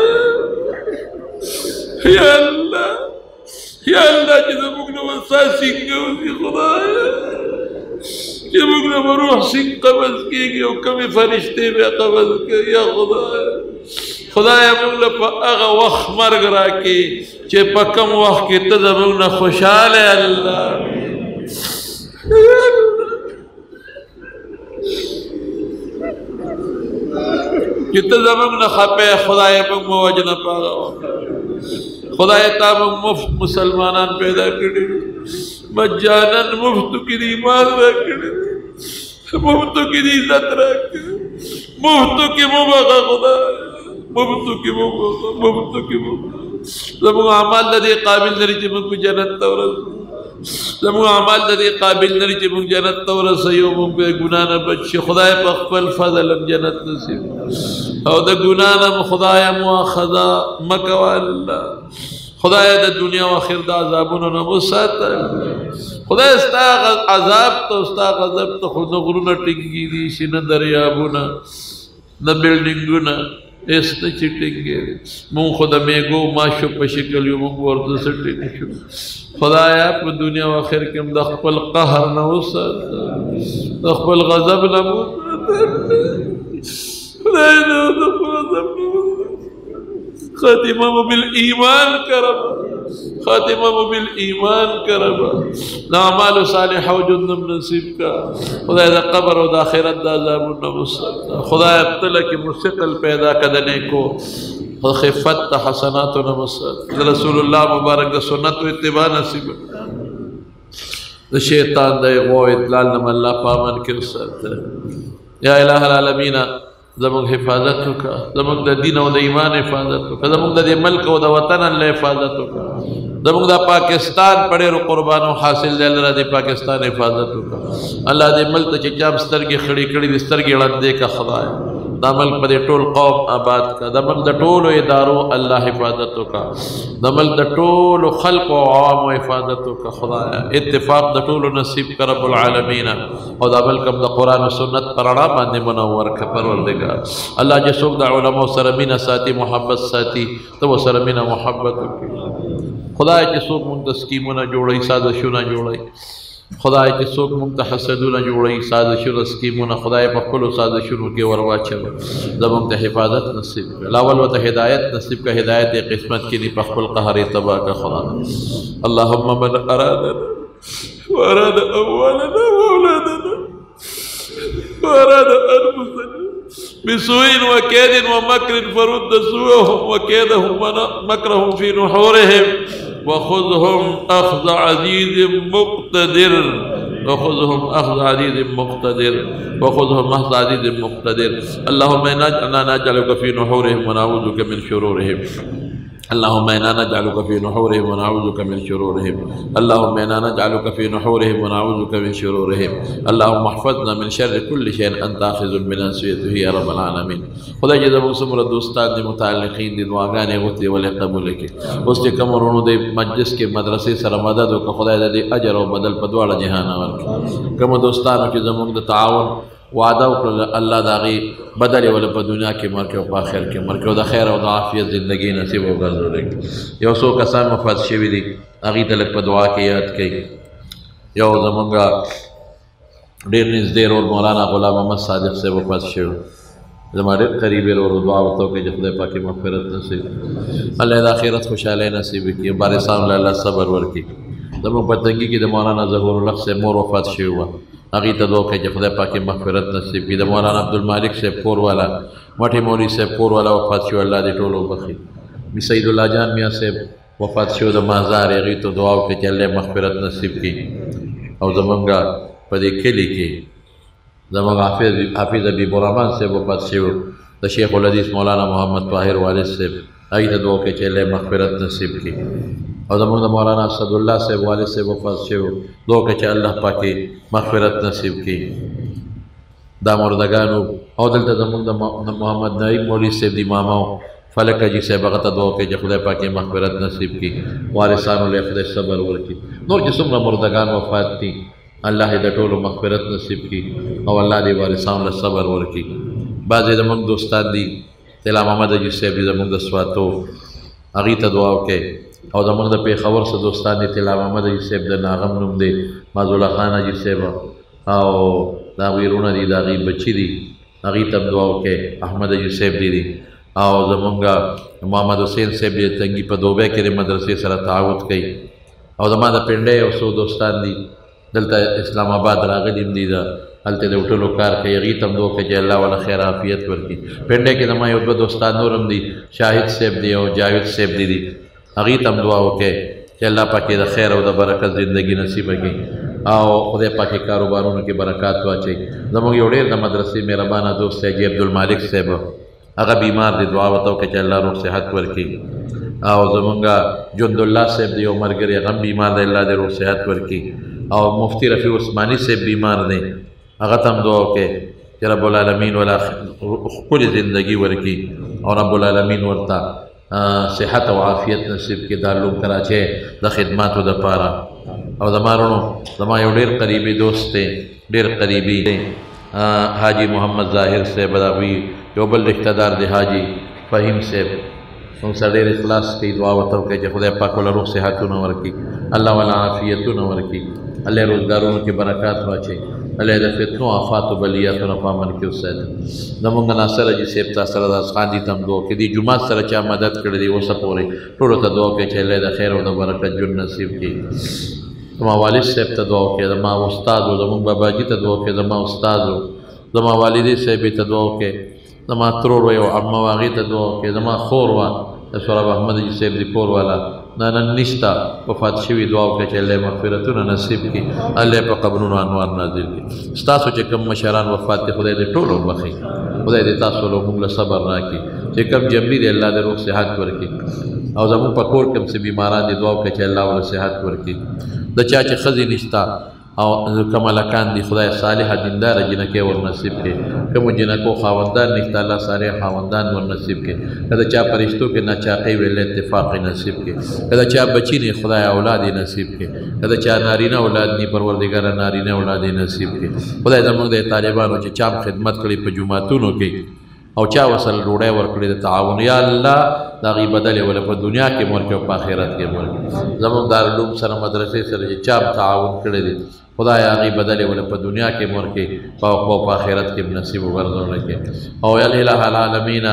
یا اللہ جیسے مگنہ وسا سنگھ اسی خدایا کہ مگنہ بروح سنگھ قبض کی گئی اور کمی فرشتے میں قبض کی یا خدایا مگنہ پا اغا وقت مرگ راکی چے پا کم وقت کی تزا مگنہ خوشحال ہے اللہ کہ تزا مگنہ خپے خدایا مگنہ وجنہ پاگا وقت خدای تا مفت مسلمانان پیدا کړي مجانن مفت کې ایمان راکړي مفت کې عزت راکړي مفت کې مبغه خدای مفت کې زموږ اعمال د قابل لري چې موږ جنت ته ورسو زموږ اعمال د قابل لري چې موږ جنت ته ورسو یو موږ به ګناه نه بچي خدای په خپل فضل جنت نصیب او د ګناه نه خدای مؤاخذه مکوا الله خدای د دنیا او آخرت د عذابونو نه وساتل خدای استا عذاب ته استا غضب ته خود غرونه ټینګي دي شنه دریابونه د بلډینګونه ایسته چټینګي مون خدای میګو ماشو په شکل یو مون ورته سټینګ شو خدایا په دنیا او آخرت کې د خپل قهر نه وساتل د خپل غضب نه وساتل خدای د خپل غضب نه خاتمہ بالایمان کربا خاتمہ بالایمان کربا اعمال صالحہ و جنم نصیب کا خدای دا قبر و دا آخرت دا عذاب نمسکتا خدای ابتلا کی مستقل پیدا کدنے کو خفت حسنات و نمسکتا رسول اللہ مبارک دا سنت و اتباع نصیب دا شیطان دا غو اطلال نم اللہ پامن کے ساتھ یا الہ العالمین زمون حفاظت کا زمون دا دین و دا ایمان حفاظت کا زمون دا ملک و دا وطن اللہ حفاظت کا زمون دا پاکستان پڑے رو قربان و حاصل دے اللہ دے پاکستان حفاظت کا اللہ دے ملک تا چچام سترگی خڑی کڑی دی سترگی لندے کا خدا ہے دا ملک پا دے ٹول قوم آباد کا دا ملک دا ٹول و ادارو اللہ حفاظت کا دا ملک دا ٹول و خلق و عوام و حفاظت کا خدا ہے اتفاق دا ٹول و نصیب کا رب العالمین اور دا ملک دا قرآن و سنت پرڑا باندے منور کا پروردگار اللہ جسوک دا علماء سرمین ساتی محبت ساتی تو وہ سرمین محبت کی خدا جسوک منت سکیمونا جوڑی سازشونا جوڑی خدا جسوک منت حسدونا جوڑی سازشونا سکیمونا خدا پکلو سازشونو کے ورواچا زمانت حفاظت نصیب کا لاول و تا ہدایت نصیب کا ہدایت قسمت کی لی پخبل قہر تباہ کا خدا اللہم من ارادنا واراد اولنا واولادنا واراد انفسنا بسوء وكيد ومكر فرد سوءهم وكيدهم ومكرهم في نحورهم وخذهم أخذ عزيز مقتدر وخذهم أخذ عزيز مقتدر وخذهم أخذ عزيز مقتدر اللهم إنا نجعلك في نحورهم ونعوذك من شرورهم اللهم إنا نجعلك في نحورهم ونعوذك من شرورهم اللهم إنا نجعلك في نحورهم ونعوذك من شرورهم اللهم احفظنا من شر كل شيء أنت آخذ بناصيته يا رب العالمين خدا جزا مصمر دوستان دی متعلقین دی دعاگانے غتی ولی قبول کی اس دی کمرونو دی مجلس کے مدرسے سر مددو کا خدا دی اجر و بدل پدوالا جہانا ورکی کم دوستانو کی زمان دی تعاون وعدہ وکر اللہ داغی بدل والا پا دنیا کے مرکے و پا خیر کے مرکے و دا خیر و دا عافیت زندگی نصیب و گرزو لے یو سو کسان مفاد شوی دی اگی تلک پا دعا کی یاد کی یو زمانگا دیر نیز دیر اور مولانا غلام محمد صادق سے وفاد شوی زمان دیر قریبی رو دعا وطاو کہ جخدے پاکی مغفرت نصیب اللہ دا خیرت خوشحالی نصیب کی بارسان اللہ صبر ورکی زمان پتنگی کی دا مولانا ظہور اللہ سے مور وفاد شوی ہوا اگی تا دو کہ خدا پاکی مغفرت نصیب کی دا مولانا عبدالمالک سے پور والا مٹھی مولی سے پور والا وفات شو اللہ دے ٹولو بخی می سید اللہ جان میاں سے وفات شو دا مازار اگی تو دعاو کہ اللہ مغفرت نصیب کی او زمانگا پدے کلی کی زمانگا حافظ ابی برحمان سے وفات شو دا شیخ الحدیث مولانا محمد طاہر والد سے اگی تا دعاو کہ اللہ مغفرت نصیب کی اور زمان دا مولانا اسد اللہ سے والد سے وفات شو دو کہ اللہ پاکی مغفرت نصیب کی دا مردگانو او دلتا زمان دا محمد نعیم مولی سے دی ماماو فلک جی سے بغتا دو کہ خدا پاکی مغفرت نصیب کی وارثانو لے خدا صبر ورکی نور جسم را مردگان وفات تی اللہ دا ٹولو مغفرت نصیب کی او اللہ دی وارثانو لے صبر ورکی بعضی زمان دوستان دی تلا محمد جی سے بھی زمان دا سواتو اغیتا دعاو کے او زمان دا پیخور سے دوستان دی تلا محمد جی سیب دا ناغم نم دے مازولا خانہ جی سیب او دا غیرون دی دا غیب بچی دی اغیتم دعاو کے احمد جی سیب دی او زمان گا محمد حسین سیب دی تنگی پا دوبے کے مدرسے سر تعاوت کئی او زمان دا پنڈے او سو دوستان دی دلتا اسلام آباد راغلیم دی دا حلتے دے اٹھلو کار کئی اغیتم دو کہ جے اللہ والا خیر آفیت ورکی پنڈے کے دمائی ادبا دوستان نورم دی شاہد سیب دی او جاوید سیب دی اغیتم دعا ہوکے کہ اللہ پاکی دا خیر و دا برکت زندگی نصیب کی آو خدای پاکی کاروباروں کی برکات واچے زمان یوڑیر دا مدرسی میرا بانا دوست ہے جی عبدالمالک صاحب اگا بیمار دی دعا بتاو کہ اللہ روح صحت ورکی آو زمان گا جند اللہ صاحب دی عمر گری غم بیمار دی اللہ دی روح صحت ورکی آو مفتی رفیع عثمانی صاحب بیمار دی اگا تم دعا ہوکے کہ رب العالمین والا کل زندگی ورکی اور رب العالمین ورتا صحت و عافیت نصیب کی دارلوم کراچے دا خدمات و دا پارا او دا مارونو دا ما یو دیر قریبی دوست تے دیر قریبی حاجی محمد ظاہر سے بداوی یو بل رشتہ دار دے حاجی فہیم سے ان سر دیر اخلاص کی دعا وطاو کہ جے خدا پاک والا روح صحتو نور کی اللہ والا عافیتو نور کی اللہ روزگاروں کی برکات واچے الله د فتنو آفات او بلیاتو نه پامن کې وساتي زمونږ ناصر حاجي صاحب تاسو سره د خان دي تم دوه کې دي جمعه سره چا مدد کړی دی اوسه پورې ټولو ته دعا کوي چې الله د خیر او د برکت ژوند نصیب کړي زما والد صاحب ته دعا کوي زما استاد او زمونږ باباجي ته دعا کوي زما استاد زما والدې صاحب ته دعا کوي زما ترور او عمه واغې ته دعا کوي زما خور وا سوراب احمد جي صاحب دی کور والا نن نشتا وفات شوی دعا وکړه چې الله مغفرتونه نصیب کړي الله په قبرونو انوار نازل کړي ستاسو چې کوم مشران وفات دي خدای دې ټول وبخي خدای دې تاسو له موږ له صبر راکړي چې کوم جملي دی الله دې روح صحت ورکړي او زموږ په کور کوم څه بیماران دي دعا وکړه چې الله ول صحت ورکړي د چا چې خزي نشتا او کمالکان دی خدای صالح دیندار جنکه ور نصیب کې کوم جنکو خاوندان نشته الله صالح خاوندان ور نصیب کې کله چا پرشتو کې ناچاقي ویل اتفاق نصیب کې کله چا بچی نه خدای اولاد نصیب کې کله چا نارینه اولاد ني پروردگار نارینه اولاد نصیب کې خدای زموږ د طالبانو چې چا خدمت کړي په جمعاتونو کې او چا وصل روړی ورکړي د تعاون یا الله دا غي بدل ولا په دنیا کې مور کې او په آخرت کې مور زموږ دارالعلوم سره مدرسې سره چې چا تعاون کړی دي خدای هغه بدل ولا په دنیا کې مور کې او په آخرت کې نصیب وګرځول کې او یا الہ العالمین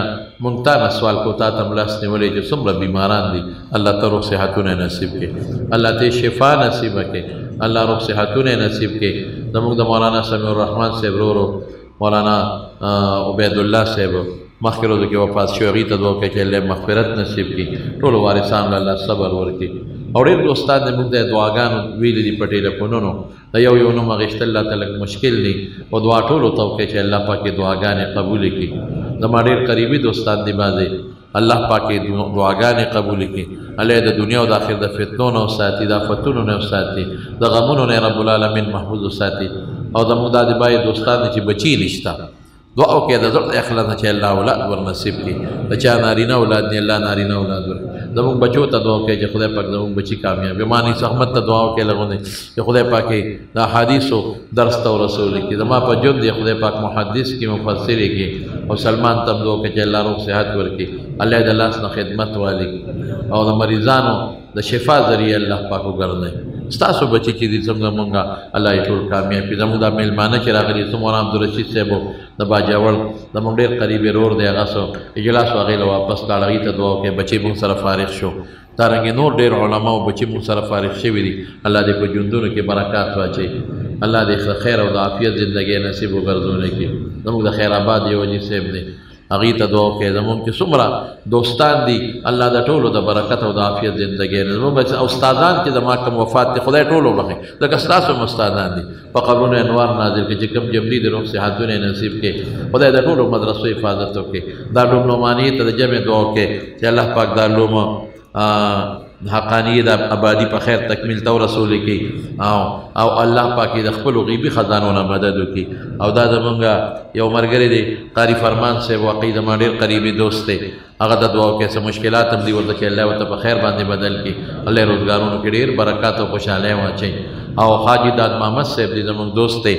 مونږ ته سوال کو تا تم لاس نیولې چې څومره بیماران دي الله ته روح صحتونه نصیب کړي الله ته شفا نصیب کړي الله روح صحتونه نصیب کړي زموږ د مولانا سمیع الرحمن صاحب ورو مولانا عبید الله صاحب مخکې ورځو کې وفات شو هغې ته دعا کوي چې الله مغفرت نصیب کړي ټولو وارثانو له الله صبر ورکړي او ډېر دوستان دې موږ ته دعاګانو ویلي دي په ټیلیفونونو د یو نوم اخیستل الله ته لږ مشکل دي او دعا ټولو ته وکړي چې الله پاک دعاګانې قبول کړي زما ډېر قریبي دوستان دي بعضې الله پاک دعاګانې قبول کړي الله د دنیا او د آخرت د فتنو نه وساتي د آفتونو نه وساتي د غمونو نه رب العالمین محفوظ وساتي او زموږ دا د بای دوستان چې بچي نشته دعا وکړه د زړه اخلاص چې الله اولاد ور نصیب کړي د چا نارینه اولاد نه الله نارینه اولاد ور زموږ بچو ته دعا وکړه چې خدای پاک زموږ بچي کامیاب یمانی صحمت ته دعا وکړه لغونه چې خدای پاک د حدیثو درس ته رسول کې زما په جون دی خدای پاک محدث کې مفسر کې او سلمان ته دعا وکړه چې الله روح صحت ورکړي الله د لاس نه خدمت والی او د مریضانو د شفا ذریعہ الله پاک وګرځي ستاسو بچی چې دې څنګه مونږه الله یې ټول کامیاب کړي زموږ د میلمانه چې راغلي څو مولانا عبدالرشید صاحب د باجوړ زموږ ډېر قریب ورور دی هغه سو اجلاس هغې له واپس لاړ هغې ته دعا وکړې بچي مونږ سره فارغ شو دارنګې نور ډېر علما او بچي مونږ سره فارغ شوي دي الله دې په ژوندونو کې برکات واچوي الله دې خیر او د عافیت زندګۍ نصیب وګرځولی کړي زموږ د خیر آباد یو حاجي صاحب دی هغې ته دعا وکړئ زموږ چې څومره دوستان دي الله د ټولو د برکت او د عافیت زندګۍ زموږ استادان چې زما کوم وفات دي خدای ټول وبخي ځکه ستاسو هم استادان دي په قبرونو انوار نازل کړي چې کوم جملي د روح صحتونه نصیب کړي خدای د ټولو مدرسو حفاظت وکړي دارالعلوم نعماني ته د جمع دعا وکړئ چې الله پاک دارالعلوم حقانیه د آبادی په خیر تکمیل ته رسول کی او الله پاک د خپل غیبی خزانو نه مدد وکي او دا زمونږ یو مرګری دی قاری فرمان سے واقعي زما ډېر قریبي دوست دی هغه د دعا کې څه مشکلات هم دي ورته چې الله ورته په خیر باندې بدل کړي الله روزګارونو کې ډېر برکات او خوشحالۍ واچوي او حاجی داد محمد صاحب دی زمونږ دوست دی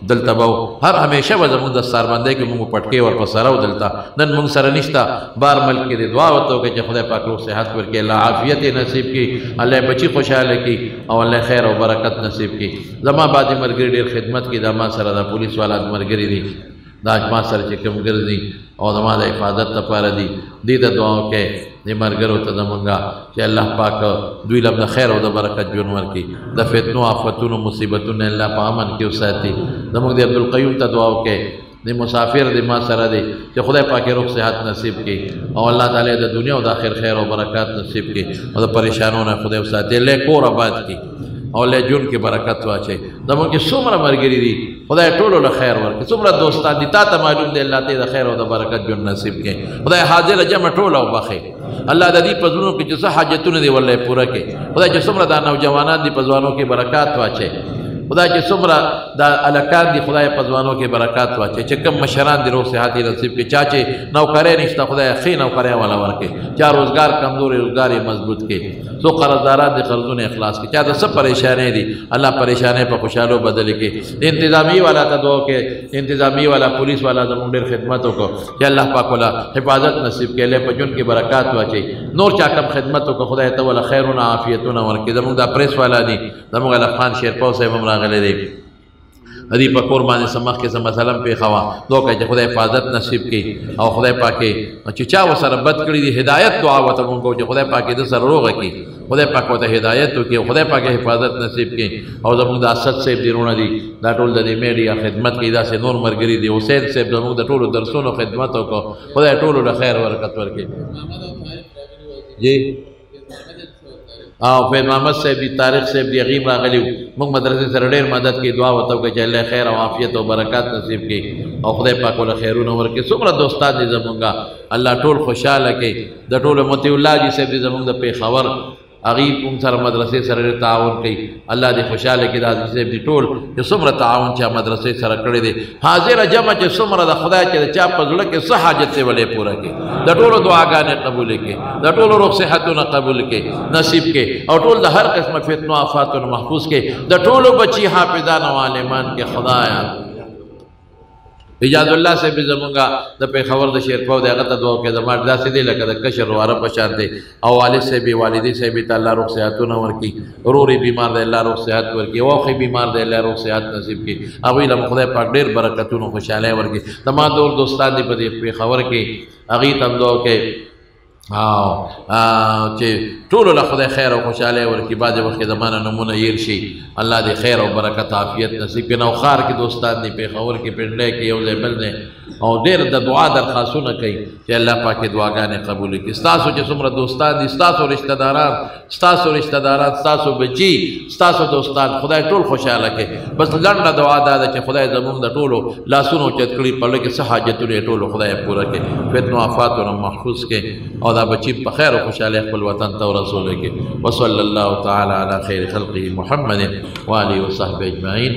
دلته به هر همیشه به زمونږ دستاربندۍ کې مونږ پټکې ورپسې راو دلته نن مونږ سره نشته بار ملک کې دعا ورته وکړي چې خدای پاک روح صحت ورکړي الله عافیت نصیب کړي الله بچي خوشحاله کړي او الله خیر او برکت نصیب کړي زما بعدې ملګري ډېر خدمت کړي دا ما سره د پولیس والا ملګري دي دا ما سره چې کوم ګرځي او زما د حفاظت لپاره دي دې ته دعا وکړئ دې ملګرو ته زمونږ چې الله پاک دوی له د خیر او د برکت ژوند ورکړي د فتنو آفتونو مصیبتونو الله په امن کې وساتي زمونږ د عبدالقیوم ته دعا وکړئ د مسافر د ما سره دی چې خدای پاک روح صحت نصیب کړي او الله تعالی د دنیا او د آخر خیر او برکات نصیب کړي او د پریشانونو نه خدای وساتي له کور آباد کړي او له جون کې برکت واچي زمونږ کې څومره ملګري دي خدای ټولو له خیر ورکړي څومره دوستان دي تا ته معلوم دی الله ته د خیر او د برکت ژوند نصیب کړي خدای حاضر جمع ټوله وبخي الله د دې په زړونو کې چې څه حاجتونه دي ولله پوره کړي خدای چې څومره دا نوجوانان دي په ځوانو کې برکات واچي خدای چې څومره دا الکان دي خدای په ځوانو کې برکات واچي چې کوم مشران دي روح صحت نصیب کړي چا چې نوکرۍ نشته خدای ښې نوکرۍ والا ورکړي چا روزګار کمزوري روزګار یې مضبوط کړي څو قرضداران دي قرضونه اخلاص کړي چا د څه پریشانۍ دي الله پریشانۍ په خوشحالو بدل کړي انتظامی والا ته دعا وکړي انتظامی والا پولیس والا زموږ ډېر خدمت وکړو چې الله پاک والا حفاظت نصیب کړي الله په ژوند کې برکات واچي نور چا کم خدمت وکړو خدای ته والا خیرونه عافیتونه ورکړي زموږ دا پریس والا دي زموږ الله خان شیرپاو صاحب هم راغلی دی ادي په کور باندې سمخ کې مثلا په خوا دوکه چې خدای حفاظت نصیب کړي او خدای پاکي چې چا وسره بد کړی دی هدایت دعا وته مونږ چې خدای پاکي د سره روغه کړي خدای پاک وته هدایت وکړي خدای پاک حفاظت نصیب کړي او زموږ د اسد صاحب دیرونه دي دا ټول د میډیا خدمت کوي دا سه نور مرګري دي حسین صاحب زموږ د ټولو درسونو خدمت وکړو خدای ټولو له خیر برکت ورکړي جی او فیض محمد صاحب دی طارق صاحب دی غیب راغلی موږ مدرسې سره ډېر مدد کوي دعا وته کوي چې الله خیر او عافیت او برکات نصیب کړي او خدای پاک ول خیرونه ورکړي څومره دوستان دي زمونږه الله ټول خوشاله کړي د ټولو مطیع الله جی صاحب دی زمونږ د پیښور غیب هم سره مدرسې سره تعاون کوي الله دې خوشاله کړي دا صاحب دی ټول چې څومره تعاون چې مدرسې سره کړی دی حاضر جمع چې څومره د خدای چې چا په زړه کې څه حاجت ولې پوره کړي د ټولو دعاګانې قبول کړي د ټولو روغ صحتونه قبول کړي نصیب کړي او ټول د هر قسمه فتنو آفاتونو محفوظ کړي د ټولو بچي حافظان او عالمان کې خدایا اجاز الله صاحب زمونږه د پیښور د شیرپاو د هغه ته دعا کوي د ماټ داسې دی لکه د کشر واره په شان دی او والد صاحب والدې صاحب ته الله روغ صحتونه ورکړي وروري بیمار دی الله روغ صحت ورکړي واخې بیمار دی الله روغ صحت نصیب کړي هغوی له خدای پاک ډېر برکتونو خوشحالۍ ورکړي د ما دور دوستان دي په دې پیښور کې هغوی ته هم دعا کوي او چې ټولو له خدای خیر او خوشحالۍ ورکړي بعضې وخت کې زمانه نمونه هیر شي الله دې خیر او برکت عافیت نصیب کړي نوښار کې دوستان دي پیښور کې پنډۍ کې یو ځای بل ځای او ډېر د دعا درخواستونه کوي چې الله پاک دعاګانې قبول کړي ستاسو چې څومره دوستان دي ستاسو رشته داران ستاسو بچي ستاسو دوستان خدای ټول خوشحاله کړي بس لنډه دعا دا ده چې خدای زموږ د ټولو لاسونو اوچت کړي په لږ کې څه حاجتونه یې ټولو خدای پوره کړي فتنو آفاتونه محفوظ کړي او دا بچی په خیر او خوشحالۍ خپل وطن ته ورسوله کې وصلی الله تعالی علی خیر خلقه محمد و آله و صحبه اجمعین